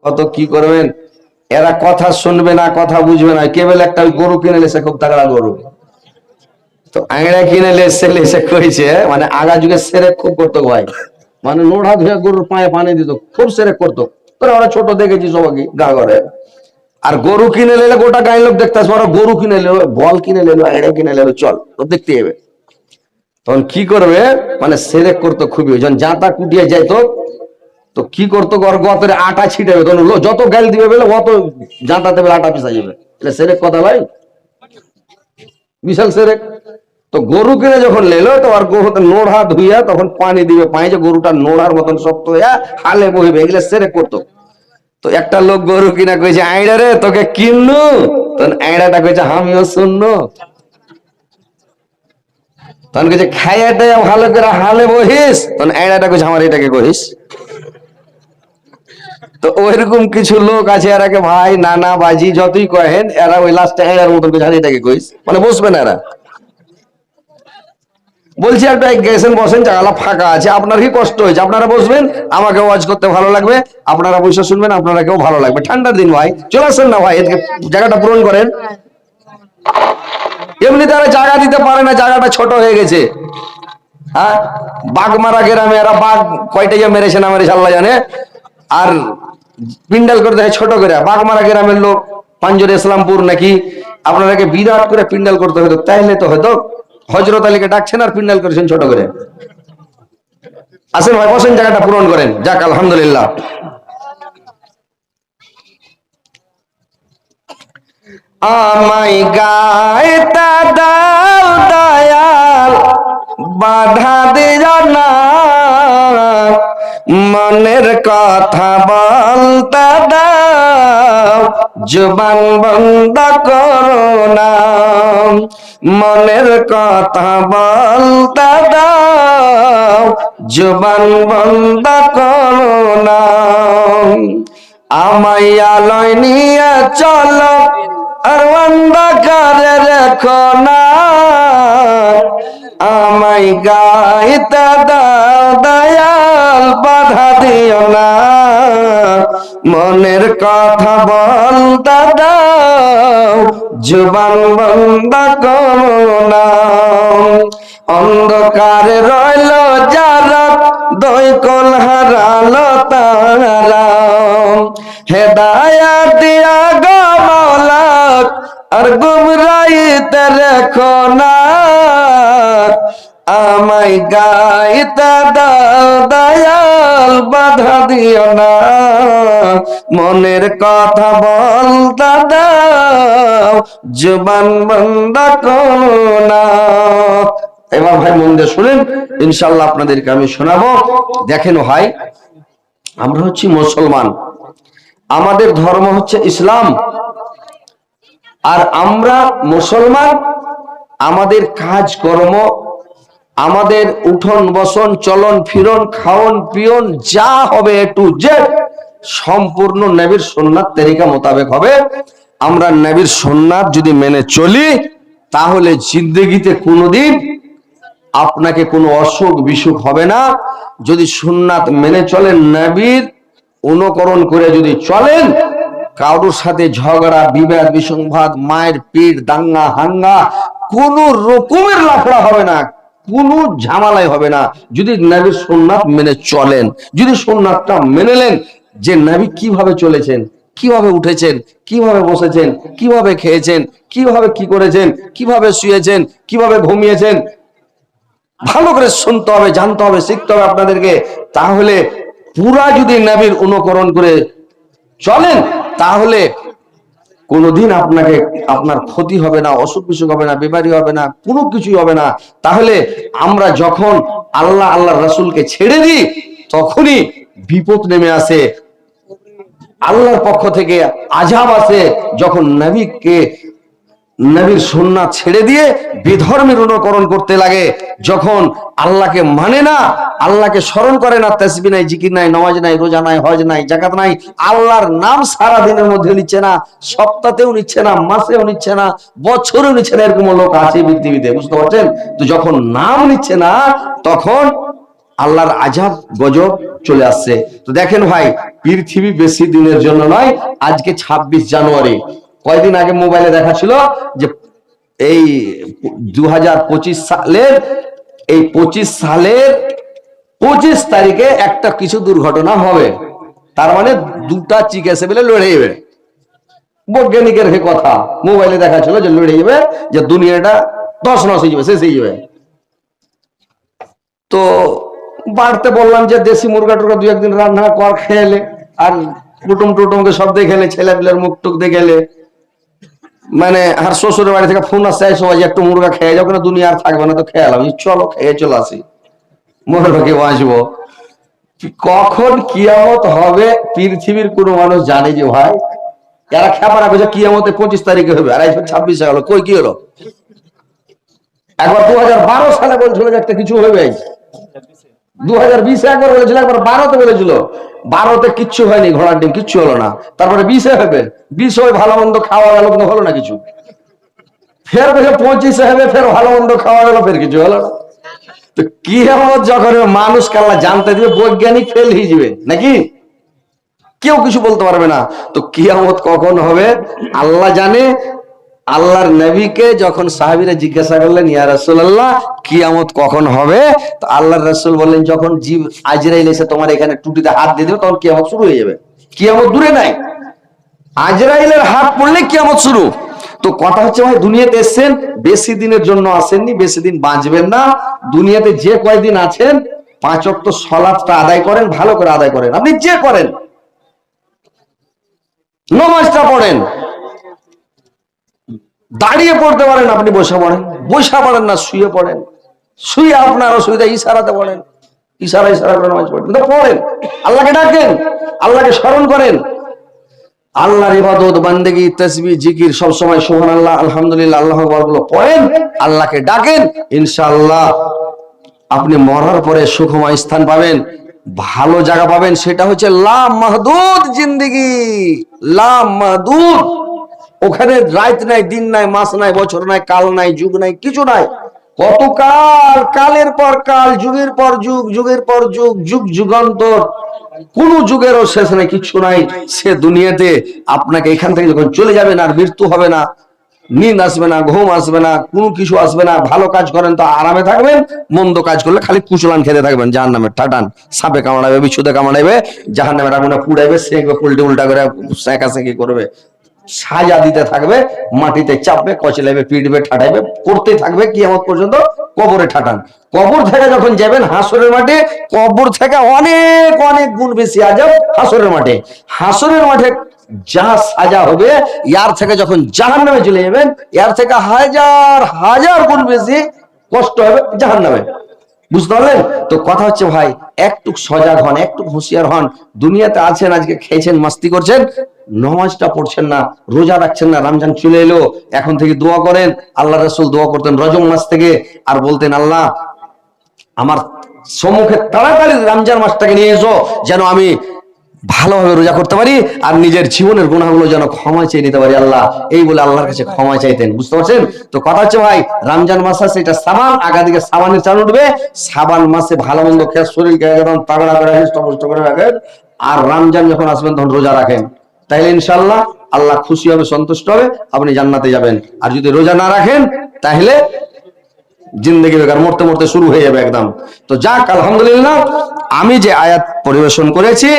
কত কি করবেন, এরা কথা শুনবে না, কথা বুঝবে না। কেবল একটা গরু কিনে লেছে, খুব তাগড়া গরু, তো আংড়া কিনে লেছে কইছে, মানে আগা যুগে সেরেক খুব করতো ভাই, মানে নোড়া ধুয়ে গরুর পায়ে পানি দিত, খুব সেরেক করতো। তোরা ওরা ছোট দেখেছি সবাই গা ঘরে। আর গরু কিনে নিলে গোটা গায়ের লোক দেখতে আসবে, ওরা গরু কিনে নিল, বল কিনে নিল, আংড়া কিনে নিল, চল তো দেখতে যাবে। তখন কি করবে, মানে সেরেক করতো খুবই। যখন জাঁতা কুটিয়ে যাইতো, তো কি করতো, গতরে আটা ছিটাবে, তখন যত গাল দিবে বলে অত জাঁতাতে বেলে আটা পিসা যাবে। এটা সেরেক কথা ভাই, বিশাল সেরেক। তো গরু কিনে যখন নিল, তো আর গরুতে নোড়া ধুইয়া তখন পানি দিবে পায়ে, যে গরুটা নোড়ার মতন শক্ত হইয়া হালে বহিবে, এগুলো সেরেক করতো। তো একটা লোক গরু কিনা কইছে, আইড়া রে তোকে কিননু, তখন আইড়াটা কইছে আমিও শুননু। তখন কইছে খাইয়াটা ভালো করে হালে বহিস, তখন আইড়াটা কইছে আমার এটাকে কহিস। তো ওইরকম কিছু লোক আছে, এরাকে ভাই নানা বাজি যতই কহেন, এরা ওই লাস্টে এরার মতন কইছে এটাকে কইস, মানে বসবে না এরা। বলছি একটা গেছেন, বসেন, জায়গা ফাঁকা আছে, আপনার কি কষ্ট হয়েছে, আপনারা বসবেন, আমাকে ওয়াজ করতে ভালো লাগবে, আপনারা বসে শুনবেন, আপনারা কেউ ভালো লাগবে। ঠান্ডার দিন ভাই, চলে আসেন না ভাই, এদিকে জায়গাটা পূরণ করেন। এমনি তারা জায়গা দিতে পারে না, জায়গাটা ছোট হয়ে গেছে। হ্যাঁ, বাঘমারা গ্রামে এরা বাঘ কয়টা যে মেরেছে না মেরেছে আল্লাহ জানে, আর পিন্ডাল করে দেয় ছোট করে। বাঘমারা গ্রামের লোক পাঞ্জরে ইসলামপুর নাকি, আপনারাকে বিরাট করে পিন্ডাল করতে হতো, তাইলে তো হয়তো হজরত আলীকে ডাকছেন আর পিন্ডাল করেছেন ছোট করে। আসেন ভাই, বসেন, জায়গাটা পূরণ করেন। যাক আলহামদুলিল্লাহ। আমায় গাইতা দাও দয়াল, বাধা দিও না, মনের কথা বলতে দাও, জবান বন্ধ করো না। মনের কথা বলতে দাও, জবান বন্ধ করো না। আমায় আলোয় নিয়ে চলো, আর অন্ধকারে রেখো না। আমায় গাইতে দাও দয়াল, বাধা দিও না, মনের কথা বলতে দাও, জবান বন্ধ করো না। অন্ধকারে রইল যারা, দই কল হারালো তারা, হেদায়াত দিয়া গো মাওলা, আর গুমরাইতে রেখো না। আমায় গাইতে দাও দয়াল, বাধা দিও না, মনের কথা বলতে দাও, জবান বন্ধ করো না। এবার ভাই মন দিয়ে শুনেন, ইনশাআল্লাহ আপনাদেরকে আমি শোনাবো। দেখেন ভাই, আমরা হচ্ছি মুসলমান, আমাদের ধর্ম হচ্ছে ইসলাম, আর আমরা মুসলমান। আমাদের কাজ কর্ম, আমাদের উঠন বসন, চলন ফিরন, খাওন পিয়ন, যা হবে এ টু জেড সম্পূর্ণ নবীর সুন্নাত তরিকা মোতাবেক হবে। আমরা নবীর সুন্নাত যদি মেনে চলি, তাহলে জিন্দেগিতে কোনোদিন আপনাকে কোনো অসুখ বিসুখ হবে না। যদি সুন্নাত মেনে চলেন, নবীর অনুকরণ করে যদি চলেন, কারোর সাথে ঝগড়া বিবাদ বিসংবাদ, মায়ের পিঠ, দাঙ্গা হাঙ্গা, কোন রকমের লাফড়া হবে না, কোনো ঝামেলাই হবে না, যদি নবীর সুন্নাত মেনে চলেন। যদি সুন্নাতটা মেনে নেন, যে নবী কিভাবে চলেছেন, কিভাবে উঠেছেন, কিভাবে বসেছেন, কিভাবে খেয়েছেন, কিভাবে কি করেছেন, কিভাবে শুয়েছেন, কিভাবে ঘুমিয়েছেন, ভালো করে শুনতে হবে, জানতে হবে, শিখতে হবে আপনাদেরকে। তাহলে পুরা যদি নবীর অনুকরণ করে চলেন, তাহলে কোনোদিন আপনাকে আপনার ক্ষতি হবে না, অসুখ বিসুখ হবে না, বিমারি হবে না, কোনো কিছুই হবে না। তাহলে আমরা যখন আল্লাহ আল্লাহ রাসূলকে ছেড়ে দিই, তখনই বিপদ নেমে আসে, আল্লাহর পক্ষ থেকে আযাব আসে। যখন নবীর সুন্নাত ছেড়ে দিয়ে বিধর্মের অনুকরণ করতে লাগে, যখন আল্লাহকে মানে না, আল্লাহকে স্মরণ করে না, তাসবিহ নাই, জিকির নাই, নামাজ নাই, রোজা নাই, হজ নাই, যাকাত নাই, আল্লাহর নাম সারা দিনের মধ্যে নিচ্ছে না, সপ্তাহেও নিচ্ছে না, মাসেও নিচ্ছে না, বছরেও নিচ্ছে না, এরকম লোক আছে পৃথিবীতে, বুঝতে পারছেন? তো যখন নাম নিচ্ছে না, তখন আল্লাহর আযাব গজব চলে আসছে। তো দেখেন ভাই, পৃথিবী বেশি দিনের জন্য নয়। আজকে 26 জানুয়ারি, কয়েকদিন আগে মোবাইলে দেখাচ্ছিল যে এই 2025 সালের, এই 25 সালের 25 তারিখে একটা কিছু দুর্ঘটনা হবে। তার মানে দুটা চিক এসে বলে লড়ে যাবে। বৈজ্ঞানিকের কথা মোবাইলে দেখাচ্ছিল যে লড়ে যাবে, যে দুনিয়াটা দশ নশ হয়ে যাবে, শেষ হয়ে যাবে। তো বাড়তে বললাম যে দেশি মুরগা টুরগা দু একদিন রান্না কর খেলে, আর কুটুম টুটুমকে সব দেখেলে, ছেলে পিলের মুখ টুক দেখেলে, মানে আর শ্বশুরের বাড়ি থেকে ফোন আসছে সবাই একটু মুরগা খেয়ে যাও, কেন দুনিয়া আর থাকবে না, তো খেয়ালাম চলো খেয়ে চলে আসি, মরবে বাঁচবো। কখন কিয়ামত হবে পৃথিবীর কোন মানুষ জানে যে ভাই? এরা খেপারা করছে কিয়ামতে 25 তারিখে হবে, আর 26 গেল, কই কি হলো? একবার 2012 সালে বলছিল যে একটা কিছু হবে, 2020 একবার বলেছিল, একবার 12তে বলেছিল। 12তে কিচ্ছু হয়নি, ঘোড়ার ডিম কিচ্ছু হলো না। তারপরে 20-এ হবে, 20 হয়ে ভালো মন্দ খাওয়া গেল, কিন্তু হলো না কিছু। ফের বসে 25-এ হবে, ফের ভালো মন্দ খাওয়া গেল, ফের কিছু হলো না। তো কিয়ামত যখন মানুষ কাল্লা জানতে দিবে, বৈজ্ঞানিক ফেল হয়ে যাবে নাকি, কেউ কিছু বলতে পারবে না। তো কিয়ামত কখন হবে আল্লাহ জানে। আল্লাহর নবীকে যখন সাহাবীরা জিজ্ঞাসা করলেন, ইয়া রাসূলুল্লাহ কিয়ামত কখন হবে, তো আল্লাহর রাসূল বললেন, যখন আজরাইল এসে তোমার এখানে টুটিতে হাত দিয়ে দেবে, তখন কিয়ামত শুরু হয়ে যাবে। কিয়ামত দূরে নাই, আজরাইলের হাত পড়লে কিয়ামত শুরু। তো কথা হচ্ছে ভাই, দুনিয়াতে এসেছেন বেশি দিনের জন্য আসেননি, বেশি দিন বাঁচবেন না। দুনিয়াতে যে কয়দিন আছেন 5 ওয়াক্ত সালাতটা আদায় করেন, ভালো করে আদায় করেন। আপনি যে করেন, নামাজটা পড়েন, দাঁড়িয়ে পড়তে পারেন, আপনি বসে পড়েন, বসে পড়েন না শুয়ে পড়েন, শুয়ে আপনার অসুবিধা ইশারাতে পড়েন, ইশারা করে নামাজ পড়েন, পড়েন, আল্লাহকে ডাকেন, আল্লাহকে স্মরণ করেন। আল্লাহর ইবাদত বান্দেগি তাসবিহ জিকির সব সময় সুবহানাল্লাহ আলহামদুলিল্লাহ আল্লাহু আকবার গুলো পড়েন, আল্লাহকে ডাকেন। ইনশাআল্লাহ আপনি মরার পরে সুখময় স্থান পাবেন, ভালো জায়গা পাবেন। সেটা হচ্ছে লা মাহদুদ জিন্দেগি, লা মাহদুদ। ওখানে রাত নাই, দিন নাই, মাস নাই, বছর নাই, কাল নাই, যুগ নাই, কিছু নাই। কত কাল, কালের পর কাল, যুগের পর যুগ, যুগের পর যুগ, যুগ যুগান্তর, কোন যুগেরও শেষ নাই, কিছু নাই। সে দুনিয়াতে আপনাকে এখান থেকে যখন চলে যাবেন, আর মৃত্যু হবে না, নিন্দ আসবে না, ঘুম আসবে না, কোনো কিছু আসবে না। ভালো কাজ করেন তো আরামে থাকবেন, মন্দ কাজ করলে খালি কুচলান খেতে থাকবেন, জাহান্নামের ঠাটান। সাপে কামড়াবে, বিচ্ছুদে কামড়াবে, জাহান্নামের আগুনে পুড়াইবে, সেঁকবে, উল্টে উল্টা করে সেঁকাসেঁকি করবে, সাজা দিতে থাকবে, মাটিতে চাপবে, কচলাইবে, পিটবে, ঠাটাইবে, করতে থাকবে কিয়ামত পর্যন্ত। কবরে ঠাটান। কবর থেকে যখন যাবেন হাসরের মাঠে, কবর থেকে অনেক অনেক গুণ বেশি আযাব হাসরের মাঠে। হাসরের মাঠে যা সাজা হবে, ইয়ার থেকে যখন জাহান্নামে চলে যাবেন, ইয়ার থেকে হাজার হাজার গুণ বেশি কষ্ট হবে জাহান্নামে। বুঝতে পারলেন? তো কথা হচ্ছে ভাই, একটু সজাগ হন, একটু হুঁশিয়ার হন। দুনিয়াতে আছেন, আজকে খেয়েছেন, মাস্তি করছেন, নামাজটা পড়ছেন না, রোজা রাখছেন না। রমজান চলে এলো, এখন থেকে দোয়া করেন। আল্লাহ রাসূল দোয়া করতেন রজব মাস থেকে, আর বলতেন, আল্লাহ আমার সম্মুখে তাড়াতাড়ি রমজান মাসটাকে নিয়ে এসো, যেন আমি ভালোভাবে রোজা করতে পারি, আর নিজের জীবনের গুনাহগুলো যেন ক্ষমা চেয়ে নিতে পারি আল্লাহ। এই বলে আল্লাহর কাছে ক্ষমা চাইতেন। বুঝতে পারছেন? তো কথা হচ্ছে ভাই, রমজান মাস আছে, এটা সাবান, আগাদিকে সাবানের চাল উঠবে। সাবান মাসে ভালো মন্দ খেয়ে শরীরকে একদম তাগড়া করে হৃষ্টপুষ্ট করে রাখেন, আর রমজান যখন আসবেন তখন রোজা রাখেন। তাইলে ইনশাআল্লাহ আল্লাহ খুশি হবে, সন্তুষ্ট হবে, আপনি জান্নাতে যাবেন। আর যদি রোজা না রাখেন, তাহলে জিন্দেগি বেকার, মরতে মরতে শুরু হয়ে যাবে একদম। তো যাক, আলহামদুলিল্লাহ, আমি যে আয়াত পরিবেশন করেছি,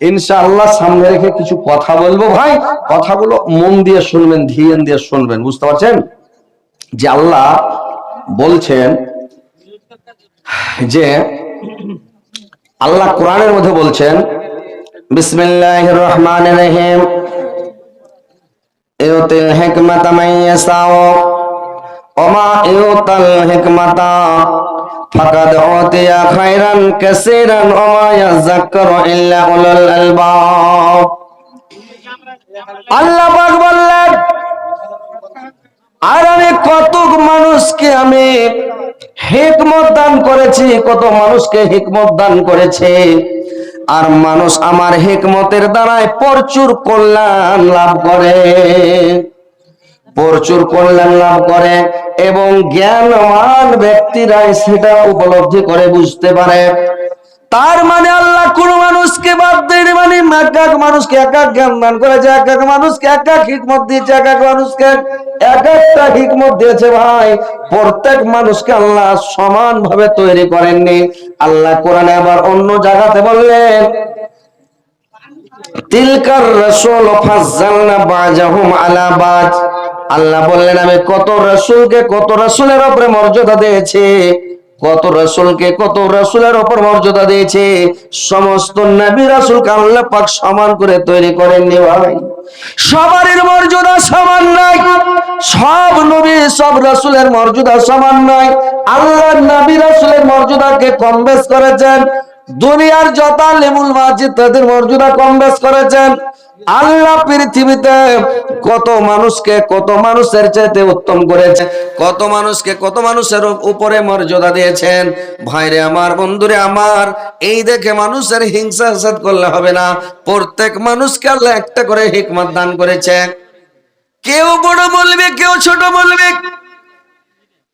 ইনশাআল্লাহ সামনে রেখে কিছু কথা বলবো ভাই। কথাগুলো মন দিয়ে শুনবেন, ধ্যান দিয়ে শুনবেন। বুঝতে পারছেন? যে আল্লাহ বলছেন, যে আল্লাহ কোরআনের মধ্যে বলছেন, বিসমিল্লাহির রহমানির রহিম, ইউতিল হিকমাতা মান ইয়াশাউ ওয়া মা ইউতাল হিকমাতা ফাকাদ উতিয়া খায়রান কাসীরান ওয়া মা ইয়াযাক্কারু ইল্লা উলুল আলবাব। আল্লাহ পাক বললেন, আর আমি কত মানুষকে আমি হিকমত দান করেছি, কত মানুষকে হিকমত দান করেছে, আর মানুষ আমার হিকমতের দ্বারাই প্রচুর কল্যাণ লাভ করে। প্রচুর কল্যাণ লাভ করে এবং জ্ঞানবান ব্যক্তিরাই সেটা উপলব্ধি করে বুঝতে পারে। তার মানে আল্লাহ কোন মানুষকে বাদ দেয়নি, মানে এক এক মানুষকে এক এক জ্ঞান দান করেছে, এক এক মানুষকে এক এক হিকমত দিয়েছে, এক এক মানুষকে এক একটা হিকমত দিয়েছে। ভাই, প্রত্যেক মানুষকে আল্লাহ সমান ভাবে তৈরি করেননি। আল্লাহ কোরআনে আবার অন্য জায়গাতে বললেন, তিলকার রাসূল ফাজ্জালনা বাজাহুম আলা বাজ। আল্লাহ বললেন আমি কত রাসূলকে কত রাসূলের উপরে মর্যাদা দিয়েছি, কত রাসূলকে কত রাসূলের উপর মর্যাদা দিয়েছে। সমস্ত নবী রাসূলকে আল্লাহ পাক সমান করে তৈরি করেননি। ভাই, সবারই মর্যাদা সমান নয়, সব নবী সব রাসূলের মর্যাদা সমান নয়। আল্লাহ নবী রাসূলের মর্যাদাকে কম বেশ করেছেন, দুনিয়ার যত আলেমুল মাজিদ তাদের মর্যাদা কম বেশ করেছেন। আল্লাহ পৃথিবীতে কত মানুষকে কত মানুষের চাইতে উত্তম করেছে, কত মানুষকে কত মানুষের উপরে মর্যাদা দিয়েছেন। ভাইরে আমার, বন্ধুরে আমার, এই দেখে মানুষের হিংসা হাসাদ করলে হবে না। প্রত্যেক মানুষকে আল্লাহ একটা করে হিকমত দান করেছে। কেউ বড় বলবে, কেউ ছোট বলবে,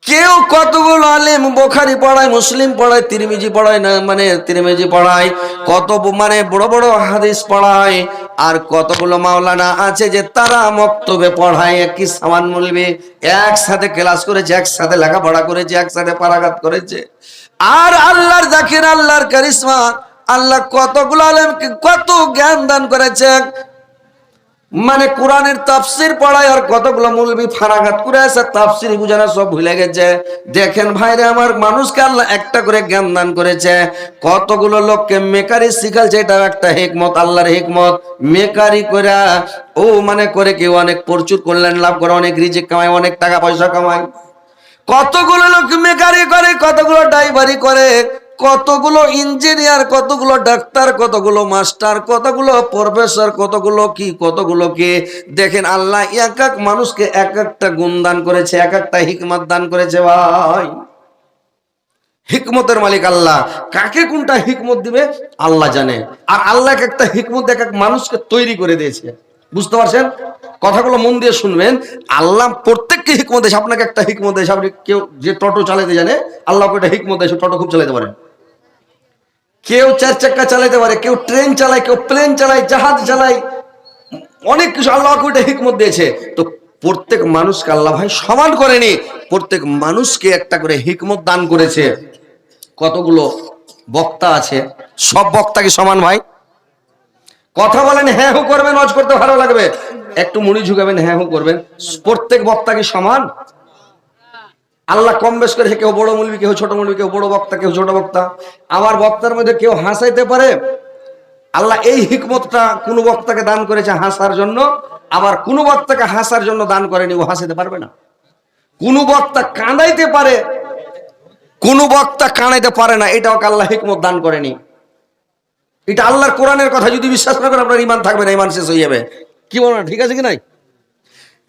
কেউ কতগুলো আলেম বুখারী পড়ায়, মুসলিম পড়ায়, তিরমিজি পড়ায়, না মানে তিরমিজি পড়ায়, কত মানে বড় বড় হাদিস পড়ায়, আর কতগুলো মাওলানা আছে যে তারা মক্তবে পড়ায়। একই সামান মৌলবি একসাথে ক্লাস করেছে, একসাথে লেখাপড়া করেছে, একসাথে পারাগাত করেছে। আর আল্লাহর জাকির, আল্লাহর কারিশমা, আল্লাহ কতগুলো আলেমকে কত জ্ঞান দান করেছে, মানে কোরআনের তাফসীর পড়ায়, আর কতগুলো মৌলবি ফারাগাত করে আছে, তাফসীর বুঝানো সব ভুলে গেছে। দেখেন ভাইরে আমার, মানুষকে আল্লাহ একটা করে জ্ঞান দান করেছে, কতগুলো লোককে মেকারি শিখালছে। এটা একটা হিকমত, আল্লাহর হিকমত। মেকারি করে ও মানে করে কেউ অনেক প্রচুর কল্যাণ লাভ করে, অনেক রিজিক কামায়, অনেক টাকা পয়সা কামায়। কতগুলো লোক মেকারি করে, কতগুলো ড্রাইভারি করে, কতগুলো ইঞ্জিনিয়ার, কতগুলো ডাক্তার, কতগুলো মাস্টার, কতগুলো প্রফেসর, কতগুলো কি কতগুলো কি। দেখেন আল্লাহ এক এক মানুষকে এক একটা গুণ দান করেছে, এক একটা হিকমত দান করেছে। ভাই, হিকমতের মালিক আল্লাহ, কাকে কোনটা হিকমত দিবে আল্লাহ জানে। আর আল্লাহ একটা হিকমত এক এক মানুষকে তৈরি করে দিয়েছে। বুঝতে পারছেন? কথাগুলো মন দিয়ে শুনবেন। আল্লাহ প্রত্যেককে হিকমত দেয়, আপনাকে একটা হিকমত দেয়। আপনি কেউ যে টোটো চালাতে জানে, আল্লাহকে একটা হিকমত দেয়, টোটো খুব চালাতে পারে। কেউ চার চাক্কা চালাতে পারে, কেউ ট্রেন চালায়, কেউ প্লেন চালায়, জাহাজ চালায়, অনেক কিছু আল্লাহকে ওইটা হিকমত দিয়েছে। তো প্রত্যেক মানুষকে আল্লাহ ভাই সমান করেনি, প্রত্যেক মানুষকে একটা করে হিকমত দান করেছে। কতগুলো বক্তা আছে, সব বক্তা কি সমান ভাই? কথা বলেন, হ্যাঁ হু করবেন, ওয়াজ করতে ভালো লাগবে, একটু মুড়ি ঝুঁকাবেন, হ্যাঁ হু করবেন। প্রত্যেক বক্তা কি সমান? আল্লাহ কম বেশ করে, কেউ বড় মৌলবি, কেউ ছোট মৌলবি, কেউ বড় বক্তা, কেউ ছোট বক্তা। আবার বক্তার মধ্যে কেউ হাসাইতে পারে। আল্লাহ এই হিকমতটা কোন বক্তাকে দান করেছে হাসার জন্য, আবার কোন বক্তাকে হাসার জন্য দান করেনি, ও হাসাতে পারবে না। কোন বক্তা কাঁদাইতে পারে, কোন বক্তা কাঁদাইতে পারে না, এটাও আল্লাহ হিকমত দান করেনি। এটা আল্লাহর কোরআনের কথা, যদি বিশ্বাস না করেন আপনার ইমান থাকবে না, ইমান শেষ হয়ে যাবে। কি বলেন, ঠিক আছে কি নাই?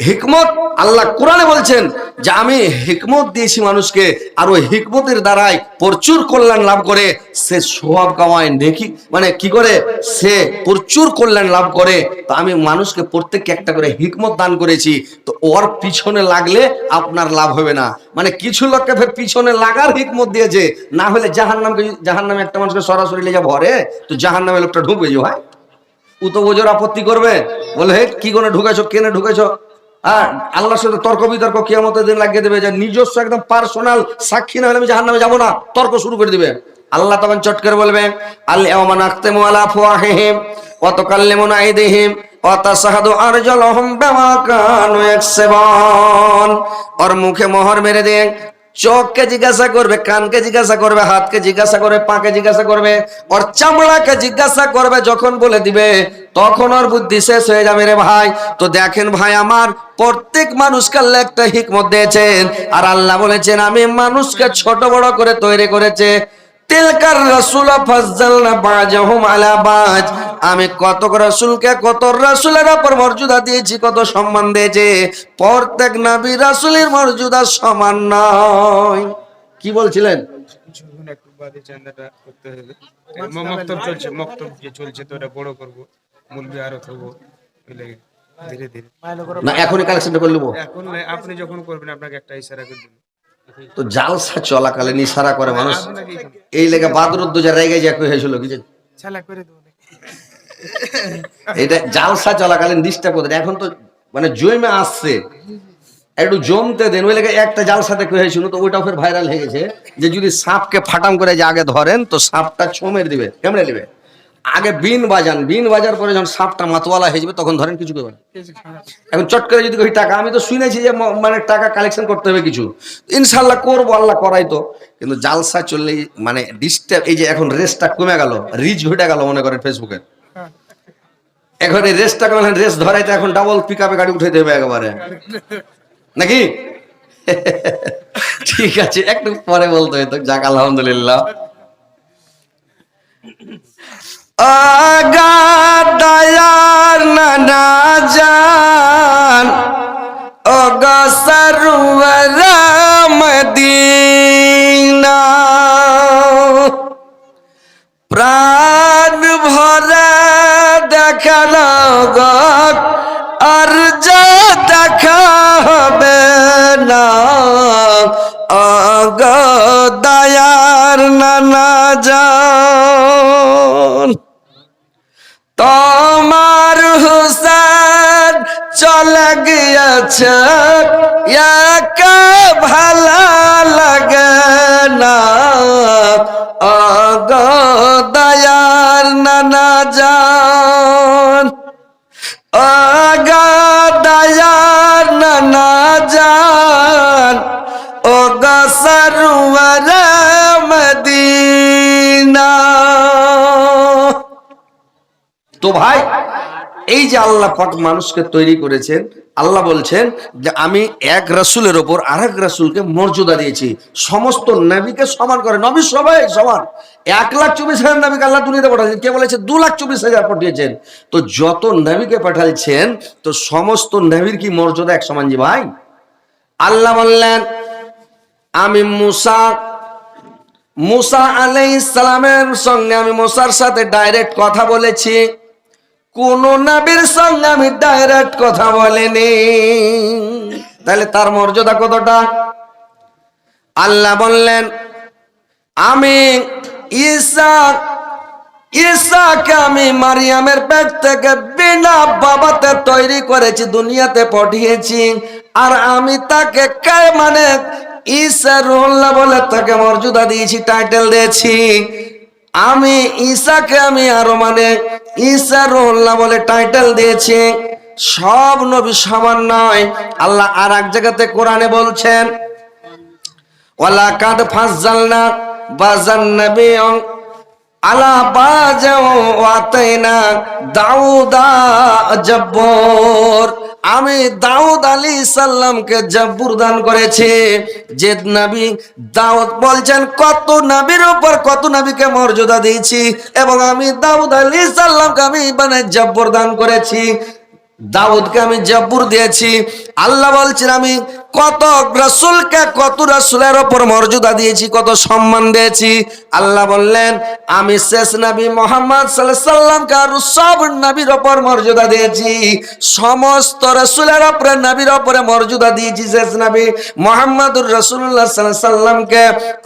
হিকমত আল্লাহ কোরআনে বলছেন যে আমি হিকমত দিয়েছি মানুষকে, আর ওই হিকমতের দ্বারাই প্রচুর কল্যাণ লাভ করে সে সওয়াব কামায়, নেকি মানে কি করে সে প্রচুর কল্যাণ লাভ করে। তো আমি মানুষকে প্রত্যেককে একটা করে হিকমত দান করেছি। তো ওর পিছনে লাগলে আপনার লাভ হবে না, মানে কিছু লোককে ফের পিছনে লাগার হিকমত দিয়েছে, না হলে জাহান্নামে একটা মানুষকে সরাসরি লেগে ভরে, তো জাহান্নামে লোকটা ঢুকবে যে ভাই, ও তো ওজোর আপত্তি করবে, বলে হে কি করে ঢুকেছো, কেনে ঢুকেছো। আর আল্লাহর সাথে তর্ক বিতর্ক কিয়ামতের দিন লাগিয়ে দেবে, যে নিজস্ব একদম পার্সোনাল সাক্ষী না হলে আমি জাহান্নামে যাবো না, তর্ক শুরু করে দিবে। আল্লাহ তখন চট করে বলবেন, আল-ইয়াওমা নাখতিমু আলা আফওয়াহিহিম ওয়া তুকাল্লিমুনা আইদিহিম ওয়া তাশহাদু আরজুলুহুম বিমা কানু ইয়াকসিবুন। ওর মুখে মোহর মেরে দেন, চোখকে জিজ্ঞাসা করবে, কানকে জিজ্ঞাসা করবে, হাতকে জিজ্ঞাসা করবে, পাকে জিজ্ঞাসা করবে, ওর চামড়াকে জিজ্ঞাসা করবে। যখন বলে দিবে তখন ওর বুদ্ধি শেষ হয়ে যাবে রে ভাই। তো দেখেন ভাই আমার, প্রত্যেক মানুষকে আল্লাহ একটা হিকমত দিয়েছেন, আর আল্লাহ বলেছেন আমি মানুষকে ছোট বড় করে তৈরি করেছে। তিলকার রাসূল ফাজ্জালনা বাজাহুম আলা বাজ। আমি কত রাসূলকে কত রাসূলের উপর মর্যাদা দিয়েছি, কত সম্মান দিয়েছি। প্রত্যেক নবী রাসূলের মর্যাদা সমান নয়। কি বলছিলেন? একটু বাদে চান্দাটা করতে হবে, মক্তব চলছে, মক্তব যে চলছে তো ওটা বড় করবো, মুলবি আরো করবো, ধীরে ধীরে। না এখনই কালেকশনটা করে নেবো? এখন আপনি যখন করবেন আপনাকে একটা ইশারা করে দিন। তো জালসা চলাকালীন ইশারা করে মানুষ, আপনাকে এই লেগে বাদরুদ্দোজা রেগে যা হয়েছিল কি যে ছালা করে দেবো নাকি? এটা জালসা চলাকালীন ডিস্টার্ব করতেন। এখন তো মানে জমে আসছে, একটু জমতে দেন। ওই লেগে একটা জালসা দেখে হয়েছিল, তো ওইটা ফের ভাইরাল হয়ে গেছে যে যদি সাপকে ফাটাম করে যে আগে ধরেন তো সাপটা ছোমের দিবে, কেমনে দিবে, আগে বিন বাজান, বিন বাজার পরে যখন সাপটা মাতোয়ালা হয়ে যাবে তখন ধরেন, কিছু করবেন। এখন চট করে যদি ওই টাকা, আমি তো শুনেছি যে মানে টাকা কালেকশন করতে হবে কিছু, ইনশাল্লাহ করবো, আল্লাহ করাই তো। কিন্তু জালসা চললেই মানে ডিস্টার্ব, এই যে এখন রেসটা কমে গেল, রিচ ঘটে গেল মনে করেন ফেসবুকে, এখন এই রেসটা কমে, রেস ধরাইতে এখন ডাবল পিক আপে গাড়ি উঠে দেবে একেবারে নাকি। ঠিক আছে, একটু পরে বলতে হইতো, যাক আলহামদুলিল্লাহ। আগাদায়ার নানা জান ওগো সরওয়ার মদিনা, প্রাণ ভরা দেখালো গো আর যা দেখা হবে না, ওগো দয়ার নানা জান। তোমার হুসেন চলে গিয়েছে একা ভালো লাগে না, ওগো দয়ার নানা জান, ওগো দয়ার নানা জান, ওগো সরওয়ার মদিনা। তো ভাই, এই যে আল্লাহ পাক মানুষকে তৈরি করেছেন, আল্লাহ বলছেন যে আমি এক রাসূলের ওপর আরেক রাসূলকে মর্যাদা দিয়েছি, সমস্ত নবীকে সমান করে, নবী সবাই সমান। 1,24,000 নবীকে আল্লাহ দুনিয়াতে পাঠাচ্ছেন, কে বলেছে 2,24,000 পাঠিয়েছেন। তো যত নবীকে পাঠাচ্ছেন তো সমস্ত নবীর কি মর্যাদা এক সমান? জি ভাই। আল্লাহ বললেন আমি মুসা আলাইহিস সালামের সঙ্গে, আমি মুসার সাথে ডাইরেক্ট কথা বলেছি, কোন নবীর সঙ্গে আমি ডাইরেক্ট কথা বলিনি। তাহলে তার মর্যাদা কতটা? আল্লাহ বললেন আমি ঈসাকে আমি মারিয়ামের পেট থেকে বিনা বাবাতে তৈরি করেছি, দুনিয়াতে পাঠিয়েছি, আর আমি তাকে মানে ঈসা রুহুল্লাহ বলে তাকে মর্যাদা দিয়েছি, টাইটেল দিয়েছি। আমি ঈসাকে আমি আরো মানে ঈসা রুহুল্লাহ বলে টাইটেল দিয়েছি। সব নবী সমান নয়। আল্লাহ আর এক জায়গাতে কোরআনে বলছেন ওয়ালাকাদ ফাজ্জালনা বাযান নাবিয়্যিন আলা বাযাও ওয়াতাইনা দাউদা জাব্বুর, আমি দাউদ আলাইহিস সালামকে জাব্বুর দান করেছি। যে নবী দাউদ বলছেন কত নবীর উপর কত নবীকে মর্যাদা দিয়েছি, এবং আমি দাউদ আলাইহিস সালামকে আমি মানে জাব্বুর দান করেছি, দাউদকে আমি জাব্বুর দিয়েছি। আল্লাহ বলছেন আমি কত রাসূলকে কত রাসূলের উপর মর্যাদা দিয়েছি, কত সম্মান দিয়েছি। আল্লাহ বললেন আমি শেষ নবী মুহাম্মদ সাল্লাল্লাহু আলাইহি সাল্লামকে আর সব নবীর উপর মর্যাদা দিয়েছি, সমস্ত রাসূলের উপর নবীর উপর মর্যাদা দিয়েছি। শেষ নবী মুহাম্মদুর রাসূলুল্লাহ সাল্লাল্লাহু আলাইহি সাল্লামকে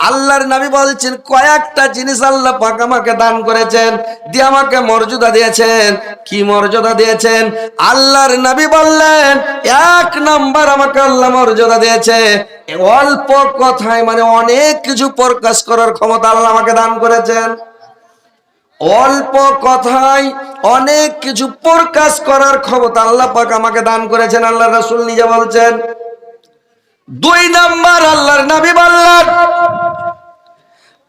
আল্লাহর নবী বলছেন কয়েকটা জিনিস আল্লাহ পাক আমাকে দান করেছেন, দিয়ে আমাকে মর্যাদা দিয়েছেন। কি মর্যাদা দিয়েছেন? আল্লাহর নবী বললেন এক নাম্বার আমাকে আল্লাহ মর্যাদা দিয়েছে অল্প কথায় মানে অনেক কিছু প্রকাশ করার ক্ষমতা আল্লাহ আমাকে দান করেছেন। অল্প কথায় অনেক কিছু প্রকাশ করার ক্ষমতা আল্লাহ পাক আমাকে দান করেছেন, আল্লাহ রাসূল নিজে বলছেন। 2 নাম্বার আল্লাহর নবী বললেন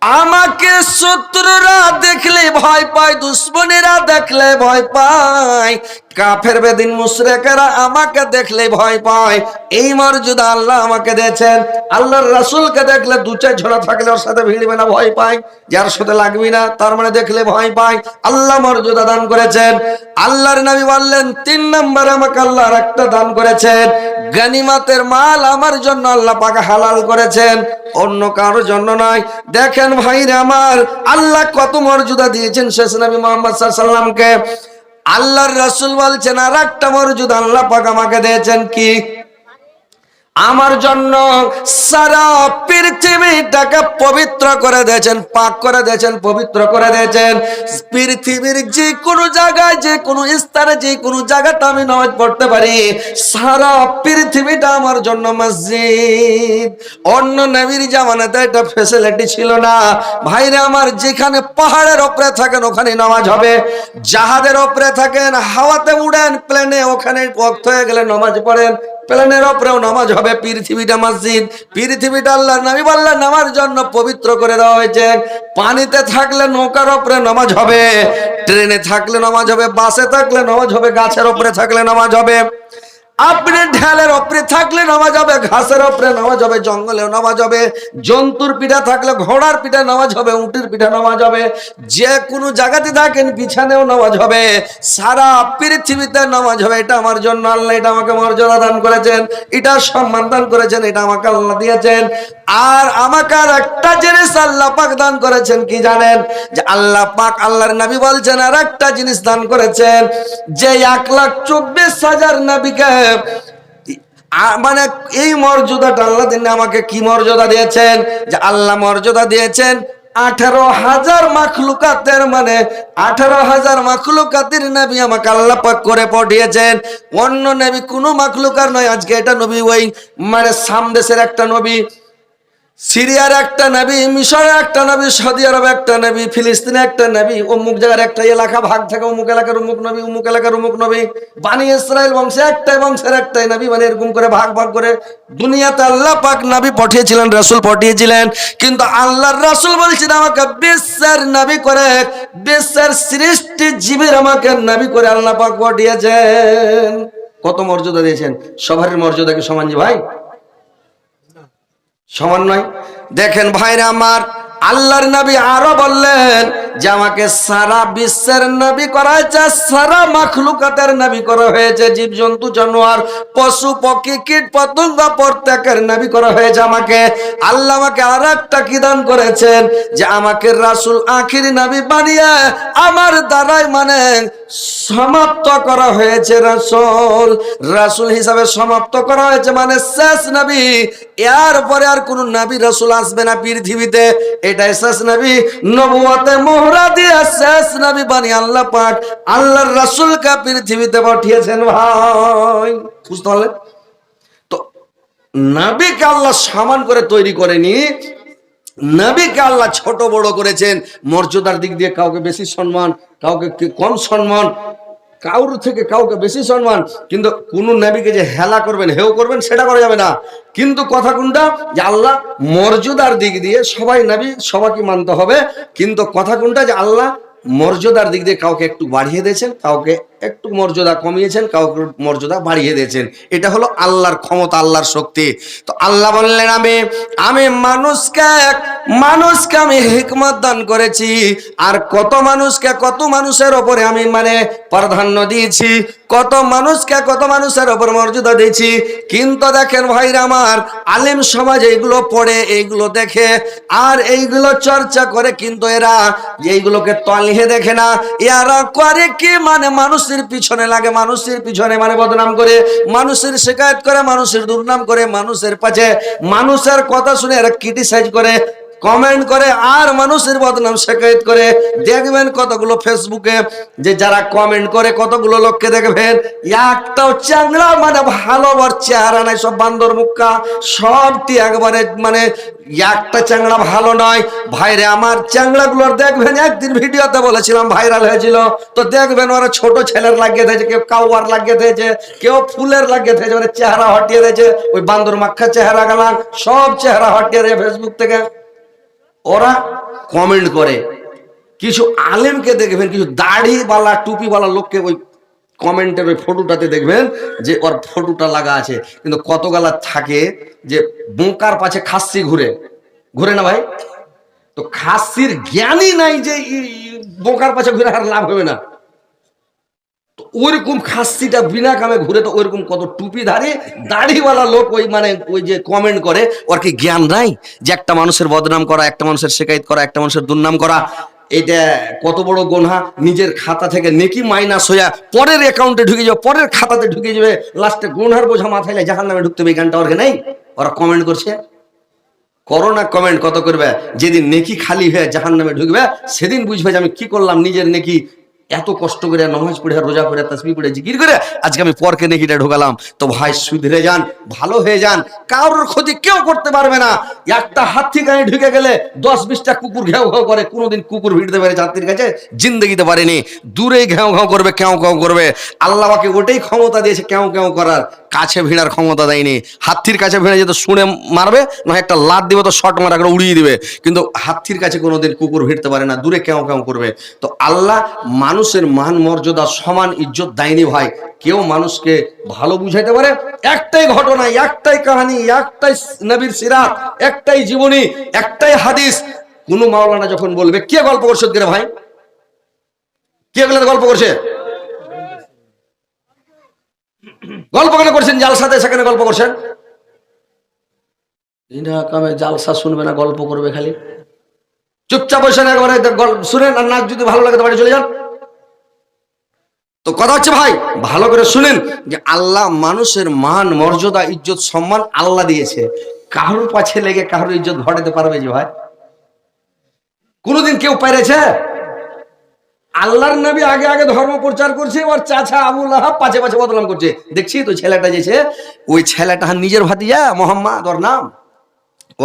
আমাকে শত্রুরা দেখলে ভয় পায়, দুশ্মনেরা দেখলে ভয় পায়, কাফের বেদিন মুশরিকেরা আমাকে দেখলে ভয় পায়। এই মর্যাদা আল্লাহ আমাকে দিয়েছেন। আল্লাহর রাসূলকে দেখলে 2-4 ঝোড়া থাকলে ওর সাথে ভিড়বে না, ভয় পায়, যার সাথে লাগবি না তার মানে দেখলে ভয় পায়, আল্লাহ মর্যাদা দান করেছেন। আল্লাহর নবী বললেন 3 নম্বরে আমাকে আল্লাহ আরেকটা দান করেছেন, গনিমতের মাল আমার জন্য আল্লাহ পাক হালাল করেছেন, অন্য কারোর জন্য নয়। দেখেন ভাইরা আমার, আল্লাহ কত মর্যাদা দিয়েছেন শেষ নবী মুহাম্মদ সাল্লাল্লাহু আলাইহি সাল্লামকে। আল্লাহর রাসূল বলছেন আর একটা মর্যাদা আল্লাহ পাক আমাকে দিয়েছেন কি, আমার জন্য সারা পৃথিবীটাকে পবিত্র করে দিয়েছেন, পাক করে দিয়েছেন, পবিত্র করে দিয়েছেন। পৃথিবীর যে কোনো জায়গায়, যে কোনো স্থানে, যে কোনো জায়গাতে আমি নামাজ পড়তে পারি, সারা পৃথিবীটা আমার জন্য মসজিদ। অন্য নবীর জামানাতে এটা ফ্যাসিলিটি ছিল না। ভাইরে আমার, যেখানে পাহাড়ের উপরে থাকেন ওখানে নামাজ হবে, জাহাজের উপরে থাকেন, হাওয়াতে উড়েন, প্লেনে, ওখানে ওয়াক্ত হয়ে গেলে নামাজ পড়েন, প্লেনের উপরেও নামাজ হবে। পৃথিবীটা মসজিদ, পৃথিবীটা আল্লাহর নবী বললেন নামার জন্য পবিত্র করে দেওয়া হয়েছে। পানিতে থাকলে নৌকার উপরে নামাজ হবে, ট্রেনে থাকলে নামাজ হবে, বাসে থাকলে নামাজ হবে, গাছের উপরে থাকলে নামাজ হবে, আপনি ঢালের উপরে থাকলে নামাজ হবে, ঘাসের উপরে নামাজ হবে, জঙ্গলেও নামাজ হবে, জন্তুর পিঠা থাকলে ঘোড়ার পিঠা নামাজ হবে, উটের পিঠা নামাজ হবে, যে কোনো জায়গাতে থাকেন বিছানেও নামাজ হবে, সারা পৃথিবীতে নামাজ হবে। এটা আমার জন্য আল্লাহ, এটা আমাকে মর্যাদা দান করেছেন, এটা সম্মান দান করেছেন, এটা আমাকে আল্লাহ দিয়েছেন। আর আমাকে আর একটা জিনিস আল্লাহ পাক দান করেছেন কি জানেন, যে আল্লাহ পাক আল্লাহর নবী বলছেন আর একটা জিনিস দান করেছেন, যে 1,24,000 নবীকে মানে এই মর্যাদাটা আল্লাহ দিন আমাকে কি মর্যাদা দিয়েছেন, যে আল্লাহ মর্যাদা দিয়েছেন 18,000 মাখলুকাতের, মানে 18,000 মাখলুকাতের নবী আমাকে আল্লাহ পাক করে পাঠিয়েছেন। অন্য নবী কোনো মাখলুকার নয়। আজকে এটা নবী ওই মানে সামদেশের একটা নবী, সিরিয়ার একটা নবী, মিশরের একটা নবী, সৌদি আরবে একটা নবী, ফিলিস্তিনে একটা নবী, অমুক জায়গার একটা এলাকা ভাগ থাকে, অমুক এলাকার অমুক নবী, অমুক এলাকার অমুক নবী, বানি ইসরায়েল বংশে একটাই বংশের একটাই নবী, মানে এরকম করে ভাগ ভাগ করে দুনিয়াতে আল্লাহ পাক নবী পাঠিয়েছিলেন, রাসূল পাঠিয়েছিলেন। কিন্তু আল্লাহর রাসূল বলছেন আমাকে বিশ্বের নবী করে, বিশ্বের সৃষ্টি জীবের আমাকে নবী করে আল্লাহ পাক পাঠিয়েছেন। কত মর্যাদা দিয়েছেন। সবার মর্যাদাকে সমান যে ভাই সমান নয়। দেখেন ভাইরা আমার, আল্লাহর নবী আরো বললেন যে আমাকে সারা বিশ্বের নবী করা হয়েছে, সারা মাখলুকাতের নবী করা হয়েছে, জীবজন্তু জানোয়ার পশু পক্ষী কীট পতঙ্গ প্রত্যেকের নবী করা হয়েছে। আমাকে আল্লাহ আমাকে আর একটা কি দান করেছেন, যে আমাকে রাসূল আখিরি নবী বানিয়ে আমার দ্বারাই মানে সমাপ্ত করা হয়েছে। রাসূল রাসূল হিসাবে সমাপ্ত করা হয়েছে, মানে শেষ নবী। এর পরে আর কোন নবী রাসূল আসবে না পৃথিবীতে, এটাই শেষ নবী। নবুয়তে মোহরা দিয়ে শেষ নবী বানিয়ে আল্লাহ পাক আল্লাহর রাসূলকে পৃথিবীতে পাঠিয়েছেন। ভাই বুঝতে পারলেন তো, নবীকে আল্লাহ সামান করে তৈরি করেনি, নবীকে আল্লাহ ছোট বড় করেছেন। মর্যাদার দিক দিয়ে কাউকে বেশি সম্মান, কাউকে কম সম্মান, কাউর থেকে কাউকে বেশি সম্মান। কিন্তু কোন নবীকে যে হেলা করবেন, হেও করবেন, সেটা করা যাবে না। কিন্তু কথা কোনটা, যে আল্লাহ মর্যাদার দিক দিয়ে সবাই নবী, সবাইকে মানতে হবে। কিন্তু কথা কোনটা, যে আল্লাহ মর্যাদার দিক দিয়ে কাউকে একটু বাড়িয়ে দিয়েছেন, কাউকে একটু মর্যাদা কমিয়েছেন, কাউকে মর্যাদা বাড়িয়ে দিয়েছেন। এটা হলো আল্লাহর ক্ষমতা, আল্লাহর শক্তি। তো আল্লাহ বললেন আমি মানুষকে আমি হিকমত দান করেছি, আর কত মানুষের ওপরে আমি মানে প্রাধান্য দিয়েছি, কত মানুষের ওপর মর্যাদা দিয়েছি। কিন্তু দেখেন ভাইরা আমার, আলেম সমাজ এইগুলো পড়ে, এইগুলো দেখে, আর এইগুলো চর্চা করে, কিন্তু এরা এইগুলোকে তলিয়ে দেখে না। এরা করে কি, মানে মানুষের পিছনে লাগে, মানুষের পিছনে মানে বদনাম করে, মানুষের শিকায়ত করে, মানুষের দুর্নাম করে, মানুষের পাশে মানুষের কথা শুনে এরা ক্রিটিসাইজ করে, কমেন্ট করে, আর মানুষের বদনাম শিকায়ত করে। দেখবেন কতগুলো ফেসবুকে যে যারা কমেন্ট করে, কতগুলো লোককে দেখবেন একটাও চ্যাংড়া, মানে ভালো চেহারা নাই, সব বান্দর মুক্কা, সবটি একবারে মানে একটা চ্যাংড়া ভালো নয়। ভাইরে আমার, চ্যাংড়া গুলোর দেখবেন, একদিন ভিডিওতে বলেছিলাম, ভাইরাল হয়েছিল, তো দেখবেন ওরা ছোট ছেলের লাগিয়ে দিয়েছে, কেউ কাউয়ার লাগিয়ে দিয়েছে, কেউ ফুলের লাগিয়ে দিয়েছে, মানে চেহারা হটিয়ে দিয়েছে, ওই বান্দর মাক্কা চেহারা গেলাম, সব চেহারা হটিয়ে দিয়েছে ফেসবুক থেকে। ওরা কমেন্ট করে। কিছু আলেমকে দেখবেন, কিছু দাড়িওয়ালা টুপিওয়ালা লোককে ওই কমেন্টের ওই ফটোটাতে দেখবেন যে ওর ফটোটা লাগা আছে, কিন্তু কত গালা থাকে যে বোকার পাশে খাসি ঘুরে না ভাই। তো খাসির জ্ঞানই নাই যে বোকার পাশে ঘুরে আর লাভ হবে না। তো ওইরকম খাসিটা বিনা কামে ঘুরে, তো ওইরকম কত টুপিধারী দাড়িওয়ালা লোক ওই মানে ওই যে কমেন্ট করে, ওর কি জ্ঞান নাই যে একটা মানুষের বদনাম করা, একটা মানুষের শিকায়ত করা, একটা মানুষের দুর্নাম করা, এটা কত বড় গোনা, নিজের খাতা থেকে নেকি মাইনাস হইয়া পরের অ্যাকাউন্টে ঢুকে যাবে, পরের খাতাতে ঢুকে যাবে, লাস্টে গোনার বোঝা মাথায় জাহান্নামে ঢুকতে হবে। এই গানটা ওর নেই, ওরা কমেন্ট করছে। করোনা কমেন্ট কত করবে, যেদিন নেকি খালি হয়ে জাহান্নামে ঢুকবে সেদিন বুঝবে যে আমি কি করলাম, নিজের নেকি এত কষ্ট করে নামাজ পড়ে রোজা করে তাসবিহ পড়ে জিকির করে আজকে আমি পরকে নেকিটা ঢোকালাম। তো ভাই সুধরে যান, ভালো হয়ে যান, কারোর ক্ষতি কেউ করতে পারবে না। একটা হাতি গায়ে ঢুকে গেলে 10-20টা কুকুর ঘেউ ঘেউ করে, কোনোদিন কুকুর ভিড়তে পারে হাতির কাছে জিন্দগিতে পারেনি, দূরেই ঘেউ ঘেউ করবে, কেউ কেউ করবে। আল্লাহকে ওটাই ক্ষমতা দিয়েছে কেউ কেউ করার, কাছে ভিড়ার ক্ষমতা দেয়নি। হাতির কাছে ভিড়ে যেত শুনে মারবে, না একটা লাত দিবে তো শট মারা করে উড়িয়ে দিবে, কিন্তু হাতির কাছে কোনোদিন কুকুর ভিড়তে পারে না, দূরে কেউ কেউ করবে। তো আল্লাহ মানুষের মান মর্যাদা সমান ইজ্জত দেয়নি ভাই। কেউ মানুষকে ভালো বুঝাইতে পারে, একটাই ঘটনা, একটাই কাহিনী, একটাই নবীর সিরাত, একটাই জীবনী, একটাই হাদিস। কোন মাওলানা যখন বলবে কে গল্প করছে রে ভাই, কে গল্প করছে, গল্প কেন করছেন, জালসাতে সেখানে গল্প করছেন, জালসা শুনবে না, গল্প করবে খালি, চুপচাপ বসে না, একবারে শুনেন, আর নাচ যদি ভালো লাগে তো বাড়ি চলে যান। তো কথা হচ্ছে ভাই ভালো করে শুনেন যে আল্লাহ মানুষের মান মর্যাদা ইজ্জত সম্মান আল্লাহ দিয়েছে, কারোর পাছে লেগে কারোর ইজ্জত ঘটাতে পারবে যে ভাই? কোনোদিন কেউ পেরেছে? আল্লাহর নবী আগে আগে ধর্ম প্রচার করছে, ওর চাচা আবু লাহাব পাছে পাছে বদনাম করছে। দেখছি তো ছেলেটা যেছে, ওই ছেলেটা নিজের ভাতিজা মোহাম্মদ, ওর নাম,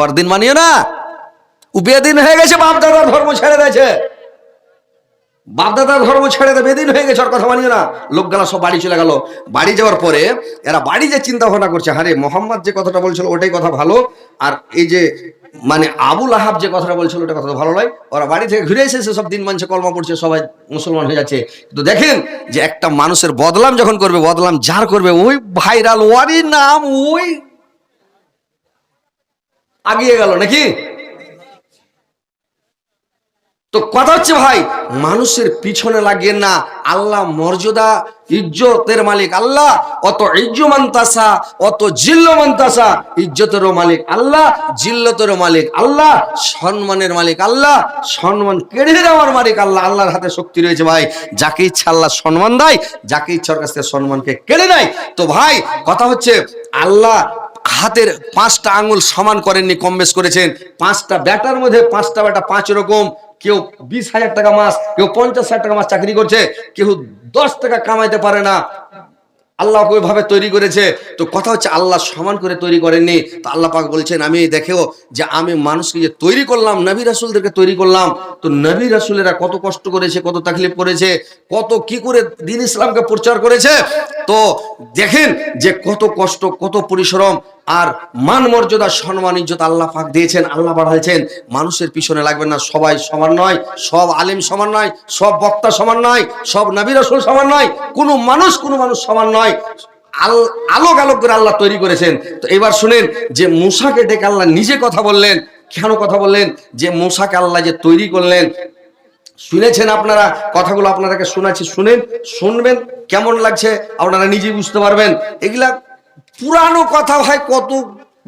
ওর দিন মানিও না, ও বেদিন হয়ে গেছে, বাপ দাদার ধর্ম ছেড়ে দিয়েছে, বাপ দাদার ধর্ম ছেড়ে দেবে, বেদিন হয়ে গেছে, ওর কথা মানিও না। লোকগুলা সব বাড়ি চলে গেল। বাড়ি যাওয়ার পরে এরা বাড়ি যে চিন্তা ভাবনা করছে, হারে মোহাম্মদ যে কথাটা বলছিল ওটাই কথা ভালো, আর এই যে মানে আবুল আহাব যে কথাটা বলছিল ওটা কথা ভালো নয়। ওরা বাড়ি থেকে ঘুরে এসেছে, সব দিন মানছে, কলমা পড়ছে, সবাই মুসলমান হয়ে যাচ্ছে। তো দেখেন যে একটা মানুষের বদলাম যখন করবে, বদলাম যার করবে ওই ভাইরাল, ওরই নাম ওই আগিয়ে গেল নাকি। তো কথা হচ্ছে ভাই মানুষের পিছনে লাগিয়ে না, আল্লাহ মর্যাদা ইজ্জতের মালিক আল্লাহ, অত ইজ্জমান্তাসা অত জিল্লমান্তাসা, ইজ্জতেরও মালিক আল্লাহ, জিল্লতেরও মালিক আল্লাহ, সম্মানের মালিক আল্লাহ, সম্মান কেড়ে দেওয়ার মালিক আল্লাহ। আল্লাহর হাতে শক্তি রয়েছে ভাই, যাকে ইচ্ছা আল্লাহ সম্মান দেয়, যাকে ইচ্ছার কাছ থেকে সম্মানকে কেড়ে নেয়। তো ভাই কথা হচ্ছে আল্লাহ হাতের 5টা আঙুল সমান করেননি, কম বেশ করেছেন। 5টা বেটার মধ্যে 5টা বেটা 5 রকম, কেউ 20,000 টাকা মাস, কেউ 50,000 টাকা মাস চাকরি করছে, কেউ 10 টাকা কামাইতে পারে না। আল্লাহ ওইভাবে তৈরি করেছে। তো কথা হচ্ছে আল্লাহ সমান করে তৈরি করেননি। তো আল্লাহ পাক বলছেন আমি দেখেও যে আমি মানুষকে যে তৈরি করলাম, নবী রাসূলদেরকে তৈরি করলাম, তো নবী রাসূলেরা কত কষ্ট করেছে, কত তাকলিফ করেছে, কত কি করে দ্বীন ইসলামকে প্রচার করেছে। তো দেখেন যে কত কষ্ট, কত পরিশ্রম, আর মান মর্যাদা সম্মান ইজ্জত আল্লাহ পাক দিয়েছেন, আল্লাহ বাড়াইছেন। মানুষের পিছনে লাগবে না, সবাই সমান নয়, সব আলেম সমান নয়, সব বক্তা সমান নয়, সব নবী রাসূল সমান নয়, কোনো মানুষ সমান নয়। আলোক আলোক করে আল্লাহ তৈরি করেছেন। তো এবার শুনেন যে মূসাকে ডেকে আল্লাহ নিজে কথা বললেন। কেন কথা বললেন? যে মূসাকে আল্লাহ যে তৈরি করলেন, শুনেছেন আপনারা কথাগুলো, আপনাদেরকে শোনাচ্ছি, শুনবেন, কেমন লাগছে আপনারা নিজেই বুঝতে পারবেন। এগুলা পুরানো কথা ভাই, কত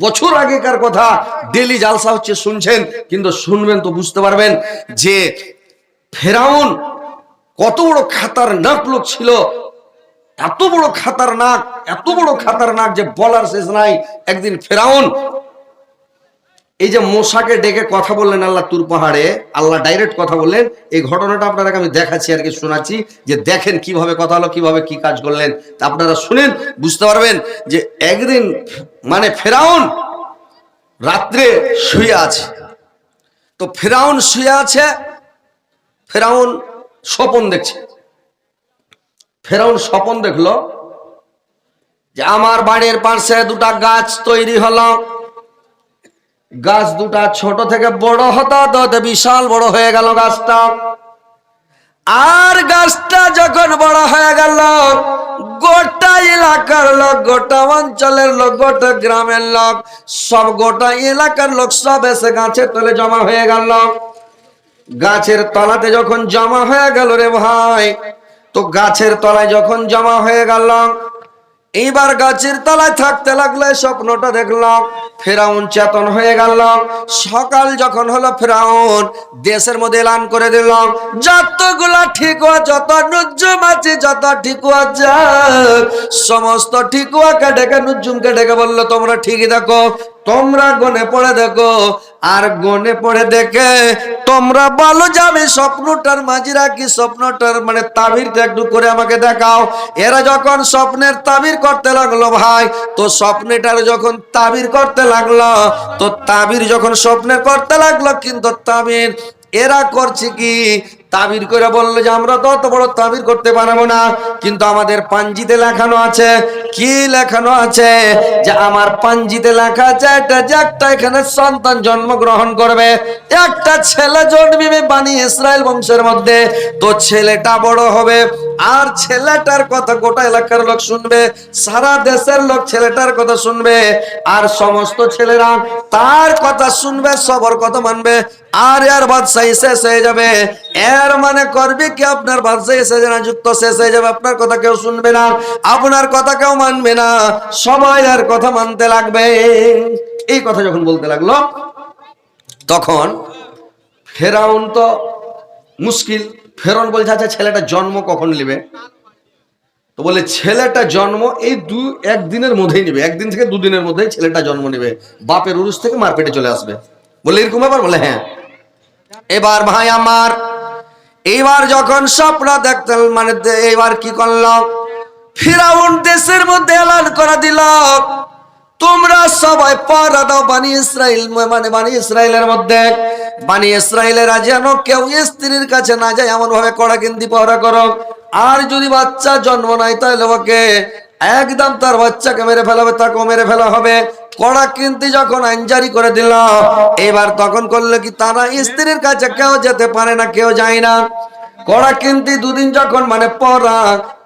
বছর আগেকার কথা, ডেলি জালসা হচ্ছে শুনছেন, কিন্তু শুনবেন তো বুঝতে পারবেন যে ফেরাউন কত বড় খাতারনাক লোক ছিল, এত বড় খাতারনাক, এত বড় খাতারনাক যে বলার শেষ নাই। একদিন ফেরাউন এই যে মূসাকে ডেকে কথা বললেন আল্লাহ তুর পাহাড়ে, আল্লাহ ডাইরেক্ট কথা বললেন। এই ঘটনাটা আপনারা আমি দেখাচ্ছি আর কি, শোনাচ্ছি, যে দেখেন কিভাবে কথা হলো, কিভাবে কি কাজ করলেন। তা আপনারা শুনেন বুঝতে পারবেন যে একদিন মানে ফেরাউন রাত্রে শুয়ে আছে। তো ফেরাউন শুয়ে আছে, ফেরাউন স্বপন দেখছে। ফেরাউন স্বপন দেখলো যে আমার বাড়ির পাশে 2টা গাছ তৈরি হলো, গাছ 2টা ছোট থেকে বড় হতো, তো বিশাল বড় হয়ে গেল গাছটা। আর গাছটা যখন বড় হয়ে গেল, গোটা এলাকার লোক, গোটা অঞ্চলের লোক, গোটা গ্রামের লোক, সব গোটা এলাকার লোক সব এসে গাছের তলে জমা হয়ে গেল। গাছের তলাতে যখন জমা হয়ে গেল রে ভাই, তো গাছের তলায় যখন জমা হয়ে গেল, এইবার গাছের তলায় থাকতে লাগলে স্বপ্নটা দেখলাম ফেরাউন চেতন হয়ে গেল। সকাল যখন হলো ফেরাউন দেশের মধ্যে এলান করে দিল, যতগুলা ঠিকুয়া, যত নুজ্জুম আছে, যত ঠিকুয়া যাক, সমস্ত ঠিকুয়াকে ডেকে নুজ্জুমকে ডেকে বললো তোমরা ঠিকই দেখো, তোমরা গনে পড়ে দেখো, আর গনে পড়ে দেখে তোমরা বলো যে আমি স্বপ্নটার মাঝিরা কি স্বপ্নটার মানে তাবিরটা একটু করে আমাকে দেখাও। এরা যখন স্বপ্নের তাবির করতে লাগলো ভাই, তো স্বপ্নটার যখন তাবির করতে লাগলো, তো তাবির যখন স্বপ্নে করতে লাগলো, কিন্তু তাবির এরা করছে কি, তাবির করে বললো যে আমরা তো অত বড় তাবির করতে পারবো না, কিন্তু আমাদের পাঞ্জিতে লেখানো আছে। কি লেখানো আছে? যে আমার পাঞ্জিতে লেখা আছে একটা এখানে সন্তান জন্মগ্রহণ করবে, একটা ছেলে জন্মিবে বানি ইসরায়েল বংশের মধ্যে, তো ছেলেটা বড় হবে, আর ছেলেটার কথা গোটা এলাকার লোক শুনবে, সারা দেশের লোক ছেলেটার কথা শুনবে, আর সমস্ত ছেলেরা তার কথা শুনবে, সবার কথা মানবে, আর এর বাদশাহী শেষ হয়ে যাবে। এর মানে করবে কি, আপনার বাদশাহী শেষ না, যুক্ত শেষ হয়ে যাবে, আপনার কথা কেউ শুনবে না, আপনার কথা কেউ মানবে না, সবাই আর কথা মানতে লাগবে। এই কথা যখন বলতে লাগলো, তখন ফেরাউন তো মুশকিল। ফেরাউন বলছে আচ্ছা ছেলেটা জন্ম কখন নেবে? তো বলে ছেলেটা জন্ম এই একদিনের মধ্যেই নেবে, একদিন থেকে দুদিনের মধ্যেই ছেলেটা জন্ম নেবে, বাপের উরুস থেকে মার পেটে চলে আসবে। বলে এরকম ব্যাপার? বলে হ্যাঁ। এবার ভাই আমার, এইবার যখন স্বপ্ন দেখতে মানে এইবার কি করলাম, ফিরাউন দেশের মধ্যে এলান করে দিল তোমরা সবাই পাহারা দাও বানি ইসরাইল, মানে বানি ইসরাইলের মধ্যে, বানি ইসরাইলেরা যেন কেউ স্ত্রীর কাছে না যায়, এমন ভাবে কড়াকিন্তি পাহারা করো। আর যদি বাচ্চা জন্ম নাই তাহলে ওকে একদম তার বাচ্চাকে মেরে ফেলা হবে, তাকেও মেরে ফেলা হবে। কড়াকিন্তি যখন আইন জারি করে দিল, এবার তখন করলো কি, তারা স্ত্রীর কাছে কেউ যেতে পারে না, কেউ যায় না। কড়াকিন্তি দুদিন যখন মানে পরা,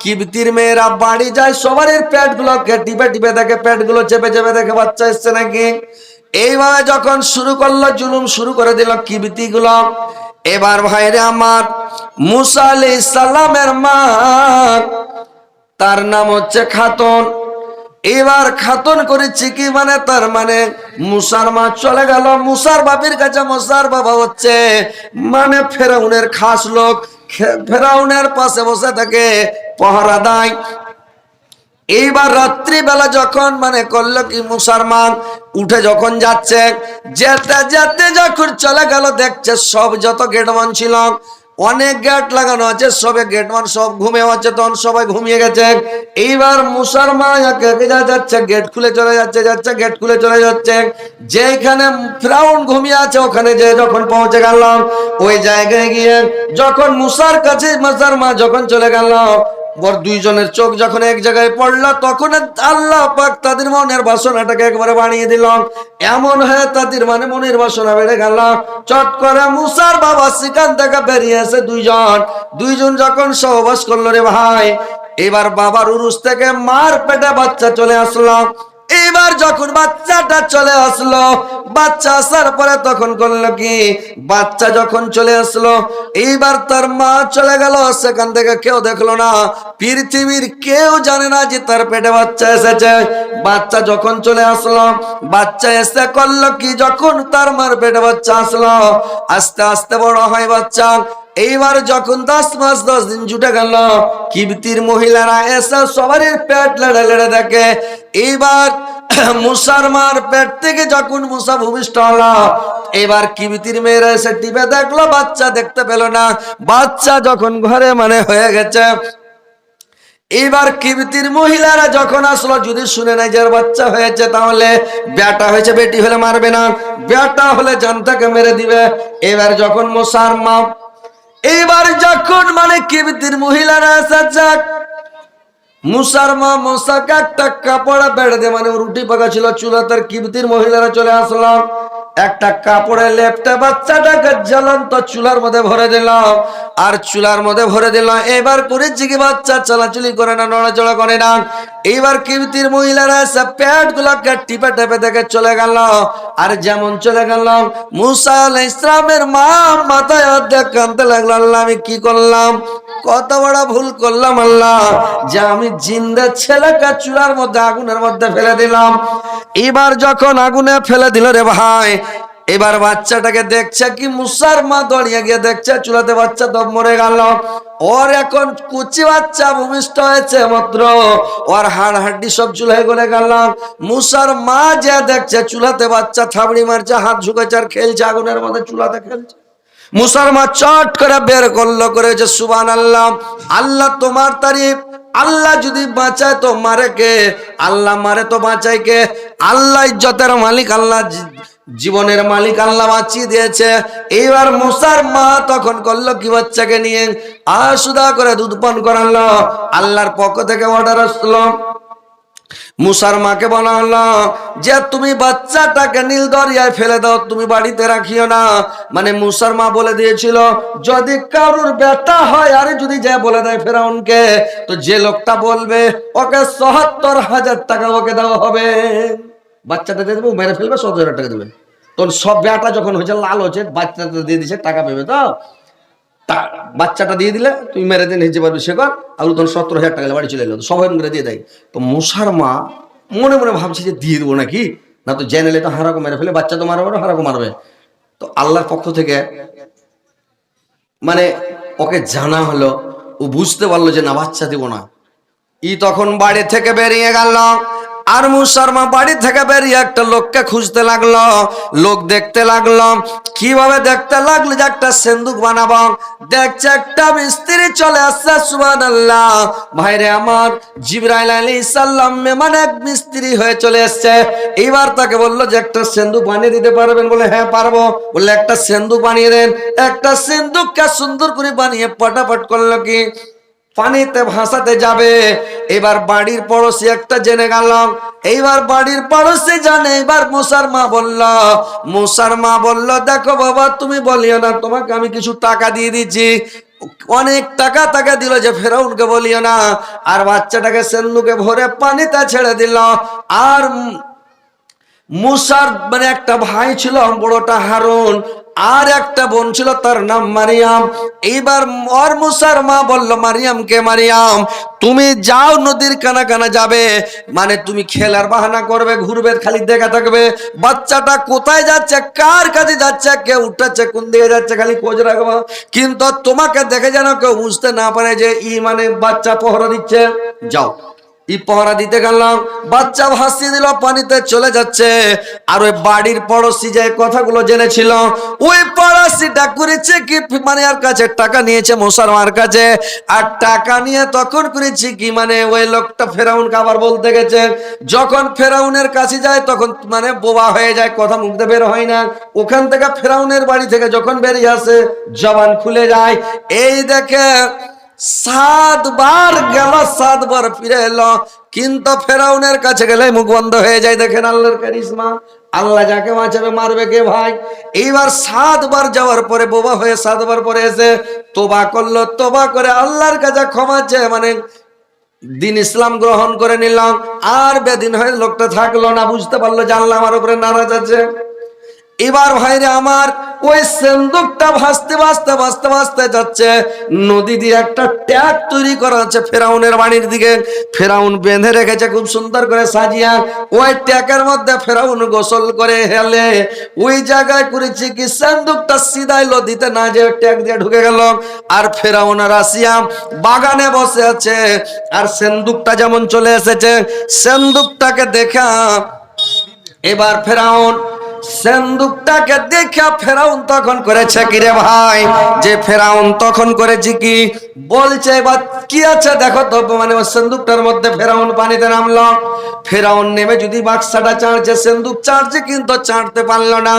কিবতির মেয়েরা বাড়ি যায়, সবার পেট গুলোকে টিপে টিপে দেখে, পেট গুলো চেপে চেপে দেখে বাচ্চা এসছে নাকি। এইভাবে যখন শুরু করলো, জুলুম শুরু করে দিল কিবতি গুলো। এবার ভাইরে আমার, মুসা আলাইহিস সালামের মা, তার নাম হচ্ছে খাতুন। এবার খাতুন করেছে কি, মানে তার মানে মুসার মা চলে গেল মুসার বাপের কাছে। মুসার বাবা হচ্ছে মানে ফেরাউনের খাস লোক, ফেরাউনের পাশে বসে থাকে, পাহারা দেয়। এইবার রাত্রিবেলা যখন মানে করলো কি, মুসলমান উঠে যখন যাচ্ছে, যেতে যেতে যখন চলে গেল, দেখছে সব যত গেটমান ছিল, অনেক গেট লাগানো আছে, সবে গেটমান সব ঘুমিয়ে আছে, তখন সবাই ঘুমিয়ে গেছে। এইবার মুসলমান যাচ্ছে, গেট খুলে চলে যাচ্ছে, যাচ্ছে গেট খুলে চলে যাচ্ছে, যেখানে ফিরাউন ঘুমিয়ে আছে ওখানে যে যখন পৌঁছে গেল, ওই জায়গায় গিয়ে যখন মুসার কাছে মুসার মা যখন চলে গেল, দুইজনের চোখ যখন এক জায়গায় পড়লো, তখন আল্লাহ পাক তাদের মনের বাসনাটাকে একবারে বাড়িয়ে দিল। এমন হয়ে তাদের মানে মনের বাসনা বেড়ে গেল। চট করে মুসার বাবা সেখান থেকে বেরিয়ে এসে দুইজন যখন সহবাস করলো রে ভাই, এবার বাবার উরুস থেকে মার পেটে বাচ্চা চলে আসলো। এইবার যখন বাচ্চাটা চলে আসলো, বাচ্চা আসার পরে তখন করলো কি, বাচ্চা যখন চলে আসলো, এইবার তার মা চলে গেল, সেখান থেকে কেউ দেখলো না, পৃথিবীর কেউ জানে না যে তার পেটে বাচ্চা এসেছে। বাচ্চা যখন চলে আসলো, বাচ্চা এসে করলো কি, যখন তার মার পেটে বাচ্চা আসলো, আস্তে আস্তে বড় হয় বাচ্চা। এইবার যখন 10 মাস 10 দিন জুটে গেল, কিবতির মহিলারা এসে সবারই পেট লেড়ে লেড়ে দেখে। এইবার মুসার মার পেট থেকে যখন মুসা ভূমিষ্ঠ হলো, এবার কিবতির মেয়েরা এসে টিপে দেখলো, বাচ্চা দেখতে পেল না। বাচ্চা যখন ঘরে মানে হয়ে গেছে, এবার কিবতির মহিলারা যখন আসলো, যদি শুনে নাই যে বাচ্চা হয়েছে, তাহলে বেটা হয়েছে, বেটি হলে মারবে না, বেটা হলে জানটাকে মেরে দিবে। এবার যখন মুসার মা, এইবার যখন মানে কিবতির মহিলারা এসেছে, মুসার মা মুসাকে একটা কাপড় বেড়ে দিয়ে, মানে রুটি পাকা ছিল চুলা, তার কিবতির মহিলারা চলে আসলাম। একটা কাপড়ে লেপটে বাচ্চাটাকে জ্বলন্ত চুলার মধ্যে ভরে দিল, আর চুলার মধ্যে ভরে দিল। এবার করেছি কি, বাচ্চা চলাচলি করে না, নড়াচড়া করে না। এইবার কিবতির মহিলারা এসে পেট গুলাকে টিপে টেপে দেখে চলে গেল। আর যেমন চলে গেল, মুসা আলাইহিস সালামের মা মাথায় অর্ধেক কাঁদতে লাগলো, আল্লাহ আমি কি করলাম, কত বড় ভুল করলাম আল্লাহ, যে আমি জিন্দা ছেলেকে চুলার মধ্যে আগুনের মধ্যে ফেলে দিলাম। এবার যখন আগুনে ফেলে দিল রে ভাই, এবার বাচ্চাটাকে দেখছে কি, মুসার মা দড়িয়ে গিয়ে দেখছে চুলাতে বাচ্চা দম মরে গেল। ওর এখন কুচি বাচ্চা ভূমিষ্ঠ হয়েছে মাত্র, ওর হাড় হাড্ডি সব চুলায় গলে গেল। মুসার মা যে দেখছে চুলাতে বাচ্চা থাবড়ি মারছে, হাত ঝুঁকেছে আর খেলছে আগুনের মধ্যে, চুলাতে খেলছে। মুসার মা চট করে বের করলো, করেছে সুবহানাল্লাহ, আল্লাহ তোমার তারিফ। আল্লাহ যদি বাঁচায় তো মারে কে, আল্লাহ মারে তো বাঁচায় কে? আল্লাহ ইজ্জতের মালিক, আল্লাহ জীবনের মালিক, আল্লাহ বাঁচিয়ে দিয়েছে। এইবার মুসার মা তখন করলো কি, বাচ্চাকে নিয়ে আশুদা করে দুধ পান করালো। আল্লাহর পক্ষ থেকে অর্ডার আসলো, মুসার মাকে বলা হলো যে তুমি বাচ্চাটাকে নীল দরিয়ায় ফেলে দাও, তুমি বাড়িতে রাখিও না। মানে মুসার মা বলে দিয়েছিল, যদি কারুর বেটা হয় আর যদি যা বলে দেয় ফেরাউনকে, তো যে লোকটা বলবে ওকে ৭৭,০০০ টাকা ওকে দেওয়া হবে। বাচ্চাটা দিয়ে দেবো, মেরে ফেলবে, ৭০,০০০ টাকা দেবে। তোর সব বেটা যখন হয়েছে, লাল হচ্ছে, বাচ্চাটা দিয়ে দিচ্ছে, টাকা পেবে তো। বাচ্চাটা দিয়ে দিলে তুমি মেরে দিয়ে নিতে পারবে, সে কর। আর তখন ৭০,০০০ টাকা বাড়ি চলে এলো, সবাই করে দিয়ে দেয়। তো মুসার মা মনে মনে ভাবছে যে দিয়ে দেবো নাকি, না তো জেনে নিলে তো হারাকো মেরে ফেলে, বাচ্চা তো মারবে, হারাকো মারবে। তো আল্লাহর পক্ষ থেকে মানে ওকে জানা হলো, ও বুঝতে পারলো যে না, বাচ্চা দিব না। ই তখন বাড়ি থেকে বেরিয়ে গেল, আর মুসার মা বাড়ি থেকে বেরিয়ে একটা লোককে খুঁজতে লাগলো। লোক দেখতে লাগলো, কিভাবে দেখতে লাগলো, যে একটা সিন্দুক বানাবো। দেখছে একটা মিস্ত্রি চলে আসছে, সুবহানাল্লাহ। ভাইরে আমার, জিবরাইল আলাইহিস সালাম মানে এক মিস্ত্রি হয়ে চলে এসেছে। এইবার তাকে বললো যে একটা সিন্দুক বানিয়ে দিতে পারবেন? বলে হ্যাঁ পারবো। বললে একটা সিন্দুক বানিয়ে দেন। একটা সিন্দুককে সুন্দর করে বানিয়ে পটাপট করলো কি, পানিতে ভাসাতে যাবে। এবার বাড়ির পড়োশি একটা জেনে গেল, এইবার বাড়ির পড়োশি জানে। এবার মুসার মা বলল দেখো বাবা, তুমি বলিও না, তোমাকে আমি কিছু টাকা দিয়ে দিচ্ছি। অনেক টাকা তাকে দিল যে ফেরাউনকে বলিও না। আর বাচ্চাটাকে সিন্ধুকে ভরে পানিতে ছেড়ে দিল। আর মুসার মানে একটা ভাই ছিল, বড়টা হারুন, আর একটা বোন ছিল, তার নাম মারিয়াম। এইবার ওর মুসার মা বলল মারিয়ামকে, মারিয়াম তুমি যাও, নদীর কানা কানা যাবে, মানে তুমি খেলার বাহানা করবে, ঘুরবে, খালি দেখা থাকবে, বাচ্চাটা কোথায় যাচ্ছে, কার কাছে যাচ্ছে, কে উঠাচ্ছে, কোন দিকে যাচ্ছে, খালি খোঁজ রাখবো। কিন্তু তোমাকে দেখে যেন কেউ বুঝতে না পারে যে ই মানে বাচ্চা পহরা দিচ্ছে। যাও। ই পহরা দিতে গেলাম, বাচ্চা ভাসিয়ে দিল, পানিতে চলে যাচ্ছে। আর ওই বাড়ির পড়োশি যে কথাগুলো জেনেছিল, ওই পড়োশিটা করেছে কি, মানে আর কাছে টাকা নিয়েছে মুসার মার কাছে। আর টাকা নিয়ে তখন করেছে কি, মানে ওই লোকটা ফেরাউনকে আবার বলতে গেছে। যখন ফেরাউনের কাছে যায় তখন মানে বোবা হয়ে যায়, কথা মুখ দিয়ে বের হয় না। ওখান থেকে ফেরাউনের বাড়ি থেকে যখন বেরিয়ে আসে, জবান খুলে যায়। এই দেখে ৭ বার গেল, ৭ বার ফিরে এলো, কিন্তু ফেরাউনের কাছে গেলে মুখ বন্ধ হয়ে যায়। দেখেন আল্লাহর কারিশমা, আল্লাহ যাকে বাঁচাবে মারবে কে ভাই। এইবার ৭ বার যাওয়ার পরে বোবা হয়ে ৭ বার পরে এসে তোবা করলো, তোবা করে আল্লাহর কাছে ক্ষমা চেয়ে মানে দিন ইসলাম গ্রহণ করে নিলাম। আর বেদিন হয়ে লোকটা থাকলো না, বুঝতে পারলো যে আল্লাহ আমার উপরে নারাজ আছে। এবার ভাইরে আমার, ওই সিন্দুকটা ভাসতে ভাসতে ভাসতে ভাসতে যাচ্ছে, নদী দিয়ে একটা ট্যাগ তৈরি করা আছে ফেরাউনের বাড়ির দিকে। ফেরাউন বেঁধে রেখেছে খুব সুন্দর করে সাজিয়া। ওই ট্যাগের মধ্যে ফেরাউন গোসল করে হেলে ওই জায়গায় করেছে কি, সিন্দুকটা সিধাই নদীতে না যে ট্যাগ দিয়ে ঢুকে গেল। আর ফেরাউন আর আসিয়া বাগানে বসে আছে, আর সিন্দুকটা যেমন চলে এসেছে, সিন্দুকটাকে দেখা এবার ফেরাউন সিন্দুকটাকে দেখা ফেরাউন তখন করেছে কি রে ভাই, যে ফেরাউন তখন করেছে কি, বলছে এবার কি আছে দেখো তো। মানে ওই সিন্দুকটার মধ্যে ফেরাউন পানিতে নামলো। ফেরাউন নেমে যদি বাক্সাটা চাঁড়ছে, সিন্দুক চাঁড়ছে কিন্তু চাঁড়তে পারলো না।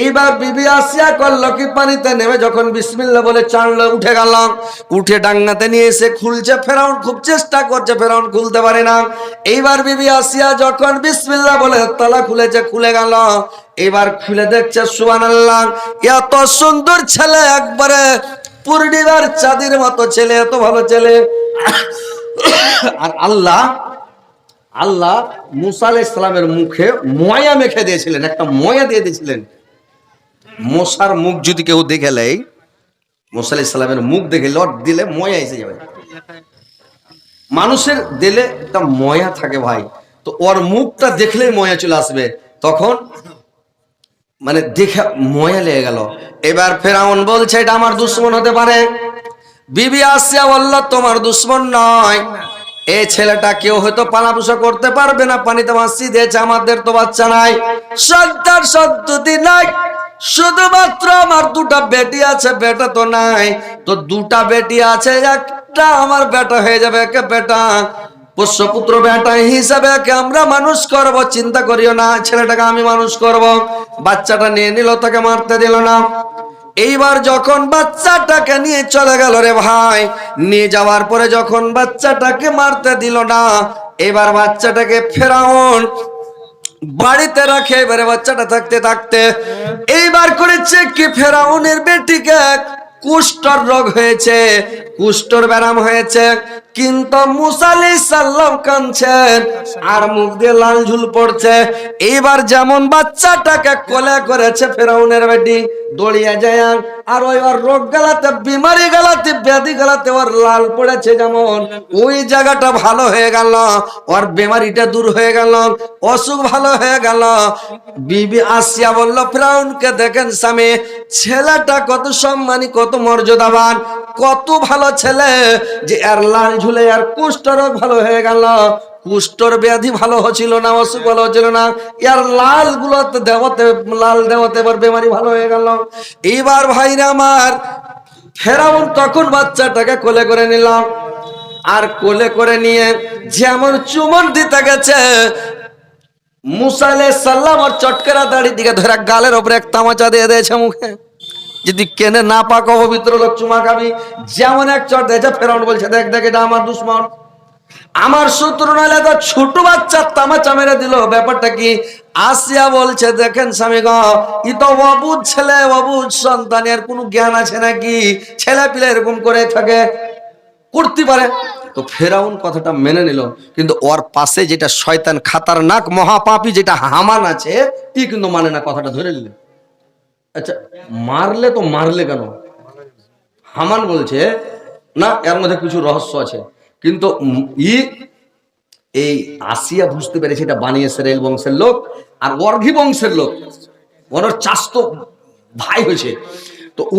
এইবার বিবি আসিয়া করলো কি, পানিতে নেমে যখন বিসমিল্লাহ বলে চাঁদলো, উঠে গেল, উঠে ডাঙ্গাতে নিয়ে এসে খুলছে। ফেরাউন খুব চেষ্টা করছে, ফেরাউন খুলতে পারে না। এইবার বিবি আসিয়া যখন বিসমিল্লাহ বলে তালা খুলেছে, খুলে গেল। এবার খুলে দেখছে সুবহানাল্লাহ, এত সুন্দর ছেলে, একবারে পূর্ণিমার চাঁদের মতো ছেলে, এত ভালো ছেলে। আর আল্লাহ আল্লাহ মুসা আলাইহিস সালামের মুখে ময়া মেখে দিয়েছিলেন, একটা ময়া দিয়ে দিয়েছিলেন। মশার মুখ যদি কেউ দেখে লেয়, মুসা আলাইহিস সালামের মুখ দেখে লট দিলে ময়া এসে যাবে। মানুষের দিলে একটা ময়া থাকে ভাই, তো ওর মুখটা দেখলেই ময়া চলে আসবে, তখন মানে দেখে ময়া লেগে গেল। এবার ফেরাউন বলছে এটা আমার দুশ্মন হতে পারে। বিবি আসিয়া বলল তোমার দুশ্মন নয়, এই ছেলেটা কেউ হয়তো পালাপোষা করতে পারবে না, পানিতে মাছি দিয়েছে, আমাদের তো বাচ্চা নাই, সন্তান সন্ততি নাই, শুধুমাত্র আমার দুটা বেটি আছে, বেটা তো নাই, তো দুটা বেটি আছে, একটা আমার বেটা হয়ে যাবে, একে বেটা পোষ্যপুত্র বেটা হিসাবে একে আমরা মানুষ করব, চিন্তা করিও না, ছেলেটাকে আমি মানুষ করব। বাচ্চাটা নিয়ে নিল, তাকে মারতে দিল না। এইবার যখন বাচ্চাটাকে নিয়ে চলে গেল রে ভাই, নিয়ে যাওয়ার পরে যখন বাচ্চাটাকে মারতে দিল না, এবার বাচ্চাটাকে ফেরাউন বাড়িতে রাখে। এবারে বাচ্চাটা থাকতে থাকতে এইবার করেছে কি, ফেরাউনের বেটিকে কুষ্ঠর রোগ হয়েছে, কুষ্ঠর ব্যারাম হয়েছে, কিন্তু মুসা আলাইহিস সালাম কাঁদছেন আর মুখ দিয়ে লাল ঝুল পড়ছে। এইবার যেমন বাচ্চাটাকে কোলে করেছে ফেরাউনের বেটি, দড়িয়ে যায় আর ওই ওর রোগ গালাতে, বিমারি গালাতে, ব্যাধি গালাতে ওর লাল পড়েছে, যেমন ওই জায়গাটা ভালো হয়ে গেল, ওর বেমারিটা দূর হয়ে গেল, অসুখ ভালো হয়ে গেল। বিবি আসিয়া বলল ফেরাউনকে, দেখেন স্বামী, ছেলেটা কত সম্মানী, কত মর্যাদাবান, কত ভালো ছেলে, যে এর লাল ঝুলে আর কুষ্ঠ রোগ ভালো হয়ে গেল, কুষ্ঠর ব্যাধি ভালো হচ্ছিল না, অসুখ ভালো হচ্ছিল না, এর লাল গুলোতে দেওয়াতে, লাল দেওয়াতে এবার বেমারি ভালো হয়ে গেল। এইবার ভাইরা আমার, ফেরাউন তখন বাচ্চাটাকে কোলে করে নিলাম, আর কোলে করে নিয়ে যেমন চুমন দিতে গেছে, মুসা আলাইহিস সালাম আর চটকেরা দাড়ি দিকে ধরে গালের উপরে এক তামাচা দিয়ে দিয়েছে মুখে, যদি কেনে না পাক পবিত্র লোক চুমা খাবি, যেমন এক চট দিয়েছে। ফেরাউন বলছে দেখ দেখ, এটা আমার দুশ্মন, আমার শত্রু, নাহলে তো ছোট বাচ্চা তামাচা মেরে দিল, ব্যাপারটা কি? আসিয়া বলছে দেখেন স্বামী গো, ই তো অবুঝ ছেলে, অবুঝ সন্তান, এর কোনো জ্ঞান আছে নাকি? ছেলে পিলে এরকম করে থাকে, করতে পারে। তো ফেরাউন কথাটা মেনে নিল, কিন্তু ওর পাশে যেটা শয়তান খাতারনাক মহাপাপী যেটা হামান আছে, ই কিন্তু মানে না, কথাটা ধরে নিল। আচ্ছা মারলে তো মারলে কেন? হামান বলছে না, এর মধ্যে কিছু রহস্য আছে, কিন্তু এই আসিয়া বুঝতে পেরেছে এটা বানিয়ে ইসরায়েল বংশের লোক আর অর্ঘি বংশের লোক, ওর চাস্তো ভাই হয়েছে, তো ও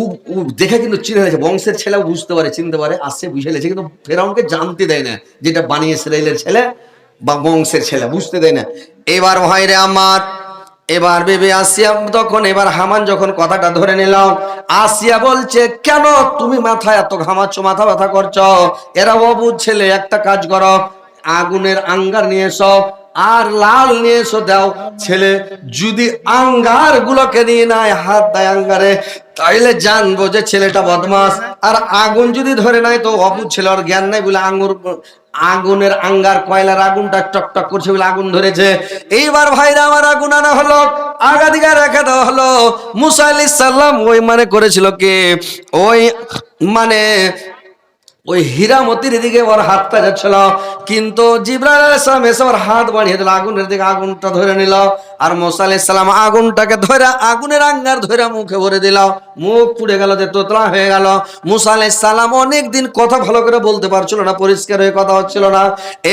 দেখে কিন্তু চিনে গেছে, বংশের ছেলেও বুঝতে পারে, চিনতে পারে, আসছে বুঝে লেছে, কিন্তু ফেরাউনকে জানতে দেয় না যেটা বানিয়ে ইসরায়েলের ছেলে বা বংশের ছেলে, বুঝতে দেয় না। এবার ভাইরে আমার, এবার বেবে আসিয়া তখন, এবার হামান যখন কথাটা ধরে নিলাম, আসিয়া বলছে কেন তুমি মাথায় এত ঘামাচ্ছ, মাথা ব্যথা করছো, এরা অবুঝ ছেলে, একটা কাজ করো, আগুনের আঙ্গার নিয়ে এসো আর লাল নিয়ে এসো দাও। ছেলে যদি আঙ্গার গুলোকে নিয়ে নেয়, হাত দেয় আঙ্গারে, তাইলে জানবো যে ছেলেটা বদমাস। আর আগুন যদি ধরে নাই তো অবুঝ ছেলে, ওর জ্ঞান নাই বলে আগুনের আঙ্গার, কয়লার আগুনটা টকটক করছে বলে আগুন ধরেছে। এইবার ভাইরা আমার আগুন আনা হলো, আগা দিকে রেখে দেওয়া হলো। মুসা আলাইহিস সালাম ওই মানে করেছিল কি, ওই মানে ওই হীরামতির দিকে ওর হাতটা যাচ্ছিল, কিন্তু জিবরাইল আলাইহিস সালাম এসে ওর হাত বাড়িয়ে দিল, আগুনের দিকে আগুনটা ধরে নিল, আর মুসা আলাইহিস সালাম আগুনটাকে ধরে, আগুনের আঙ্গার ধরে মুখে ভরে দিল, মুখ পুড়ে গেল, যে তোতলা হয়ে গেল। মুসা আলাইহিস সালাম অনেকদিন কথা ভালো করে বলতে পারছিল না, পরিষ্কার হয়ে কথা হচ্ছিল না।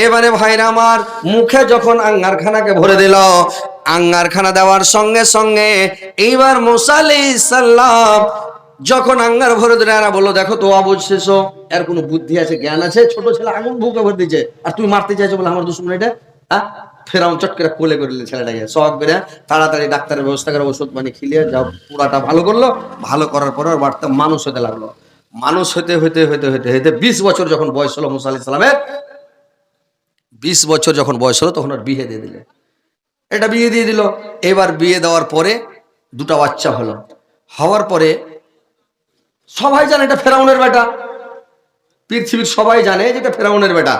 এবারে ভাইরা আমার, মুখে যখন আঙ্গারখানাকে ভরে দিল, আঙ্গারখানা দেওয়ার সঙ্গে সঙ্গে এইবার মুসা আলাইহিস সালাম যখন আঙ্গার ভরে দিলে, এরা বললো দেখো তো অবশেষ এর কোনো বুদ্ধি আছে, জ্ঞান আছে, ছোট ছেলে আগুন বুকে ভরে দিয়েছে, আর তুমি মারতে চাইছো বলে আমার দুশ্মন এটা। ফেরাউন চট করে কোলে করে দিলে ছেলেটাকে, শখ বেড়ে তাড়াতাড়ি ডাক্তারের ব্যবস্থা করে ওষুধ পানি খিলিয়ে যাও, পুরাটা ভালো করলো। ভালো করার পর ওর বাড়তে মানুষ হতে লাগলো। মানুষ হতে হতে হতে হতে হতে 20 বছর যখন বয়স হলো মুসা আলাইহিস সালামের, 20 বছর যখন বয়স হলো, তখন ওর বিয়ে দিয়ে দিলে, এটা বিয়ে দিয়ে দিল। এবার বিয়ে দেওয়ার পরে দুটা বাচ্চা হলো। হওয়ার পরে সবাই জানে এটা ফেরাউনের বেটা, পৃথিবীর সবাই জানে যেটা ফেরাউনের বেটা।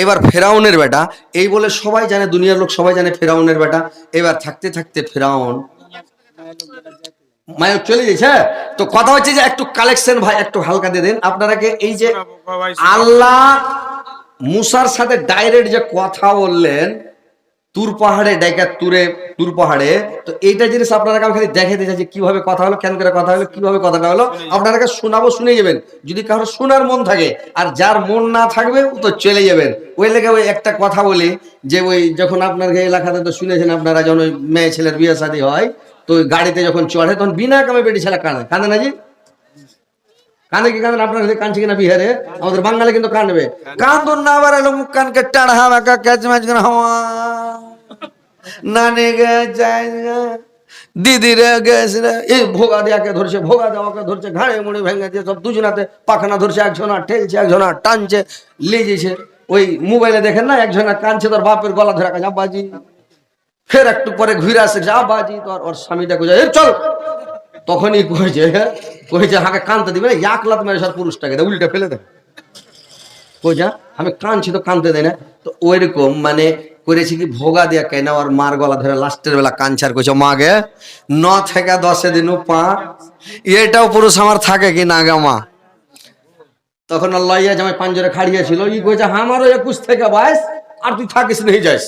এবার ফেরাউনের বেটা এই বলে সবাই জানে, দুনিয়ার লোক সবাই জানে ফেরাউনের বেটা। এবার থাকতে থাকতে ফেরাউন মায়ের চলে গেছে। তো কথা হচ্ছে যে একটু কালেকশন ভাই একটু হালকা দিয়ে দেন আপনারাকে। এই যে আল্লাহ মুসার সাথে ডাইরেক্ট যে কথা বললেন তুর পাহাড়ে ডেকে তুর পাহাড়ে, তো এইটা জিনিস আপনারা খালি দেখে দিয়েছে যে কিভাবে কথা হলো, কেন করে কথা হলো, কিভাবে কথাটা হলো। আপনারাকে শোনাবো, শুনে যাবেন যদি কারো শোনার মন থাকে। আর যার মন না থাকবে ও তো চলে যাবেন। ওই লেগে ওই একটা কথা বলি যে ওই যখন আপনার এলাকাতে তো শুনেছেন আপনারা, যখন ওই মেয়ে ছেলের বিয়ে শাদী হয় তো ওই গাড়িতে যখন চড়ে তখন বিনা কামে বেটি ছেলে কাঁদে, কাঁদে না জি? কাঁদে কি কাঁদেন? আপনার কাঁদছে কিনা বিহারে? আমাদের বাঙালি কিন্তু কাঁদবে। কান্দুন না আবার এলো মুখ কানকে টাড়া হাওয়া ক্যাচ ম্যাচ হাওয়া নানে গে যায় দিদি রে গেছে রে, এই ভোগা দেওয়াকে ধরছে, ভোগা দেওয়াকে ধরছে, ঘাড়ে মুড়ি ভেঙে দিয়ে সব দুজনাতে পাখানা ধরছে, একজনা ঠেলছে, একজনা টানছে, লেগেছে। ওই মোবাইলে দেখেন না, একজনা কানছে তোর বাপের গলা ধরে কাছে আব্বাজি, ফের একটু পরে ঘুরে আসে আব্বাজি, তোর ওর স্বামীটা কোথায় চল, তখনই কইছে হাকে কানতে দিবে না, এক লাত মেরে সব পুরুষটাকে উল্টে ফেলে দেয়। কইছা আমি কানছি তো কানতে দেয় না। তো ওইরকম মানে করেছি কি ভোগা দিয়া কেন আর মার গলা ধরে লাস্টের বেলা কাঞ্চার কইছে মা গে 9 থেকে 10 দিন পা এটাও পুরুষ আমার থাকে কি না গে মা। তখন লইয়া জামাই পাঞ্জরে খাড়িয়েছিল, ই কইছে আমারও 21 থেকে 22 আর তুই থাকিস নেই যাস,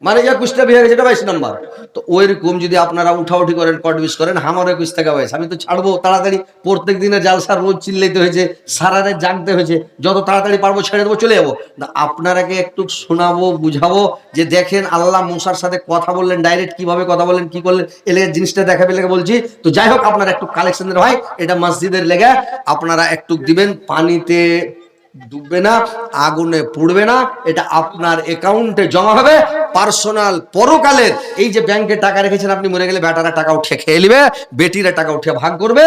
মানে 21টা বিয়ে গেছে, এটা 22 নম্বর। তো ওইরকম যদি আপনারা উঠাউঠি করেন, কটবিস করেন, আমার 21 থেকে 22, আমি তো ছাড়বো তাড়াতাড়ি। প্রত্যেক দিনের জালসার রোজ চিল্লাইতে হয়েছে, সারা রাত জাগতে হয়েছে, যত তাড়াতাড়ি পারবো ছেড়ে দেবো, চলে যাবো। আপনারাকে একটু শোনাবো, বুঝাবো যে দেখেন আল্লাহ মুসার সাথে কথা বললেন, ডাইরেক্ট কিভাবে কথা বললেন, কি করলেন, এলাকা জিনিসটা দেখাবে লেগে বলছি। তো যাই হোক আপনারা একটু কালেকশনের ভাই, এটা মসজিদের লেগে আপনারা একটু দিবেন, পানিতে ডুববে না, আগুনে পুড়বে না, এটা আপনার অ্যাকাউন্টে জমা হবে পার্সোনাল পরকালের। এই যে ব্যাংকে টাকা রেখেছেন, আপনি মরে গেলে বেটারা টাকা উঠে খেয়ে নেবে, বেটিরা টাকা উঠে ভাগ করবে,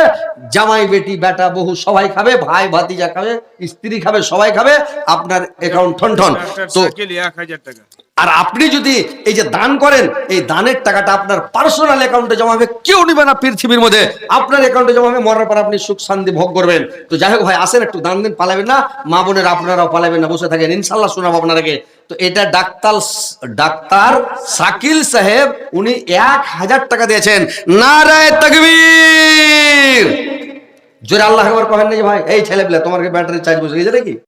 জামাই বেটি বেটা বহু সবাই খাবে, ভাই ভাতিজা খাবে, স্ত্রী খাবে, সবাই খাবে, আপনার অ্যাকাউন্ট ঠন ঠন। তো 1000 টাকা। আর আপনি যদি এই যে দান করেন, এই দানের টাকাটা আপনার পার্সোনাল অ্যাকাউন্টে জমা হবে, কেউ নিবে না পৃথিবীর মধ্যে, আপনার অ্যাকাউন্টে জমা হবে, মরার পর আপনি সুখ শান্তি ভোগ করবেন। তো যাই হোক ভাই আসেন একটু দান দিন, পালাবেন না, মা বোনের আপনারাও পালাবেন না, বসে থাকেন, ইনশাল্লাহ শোনাবো আপনারাকে। তো এটা ডাক্তার শাকিল সাহেব, উনি 1000 টাকা দিয়েছেন। নারায়ে তাকবীর, জোরে আল্লাহু আকবার কহেন না ভাই। এই ছেলেপিলা তোমার কি ব্যাটারি চার্জ বসে গেছে নাকি?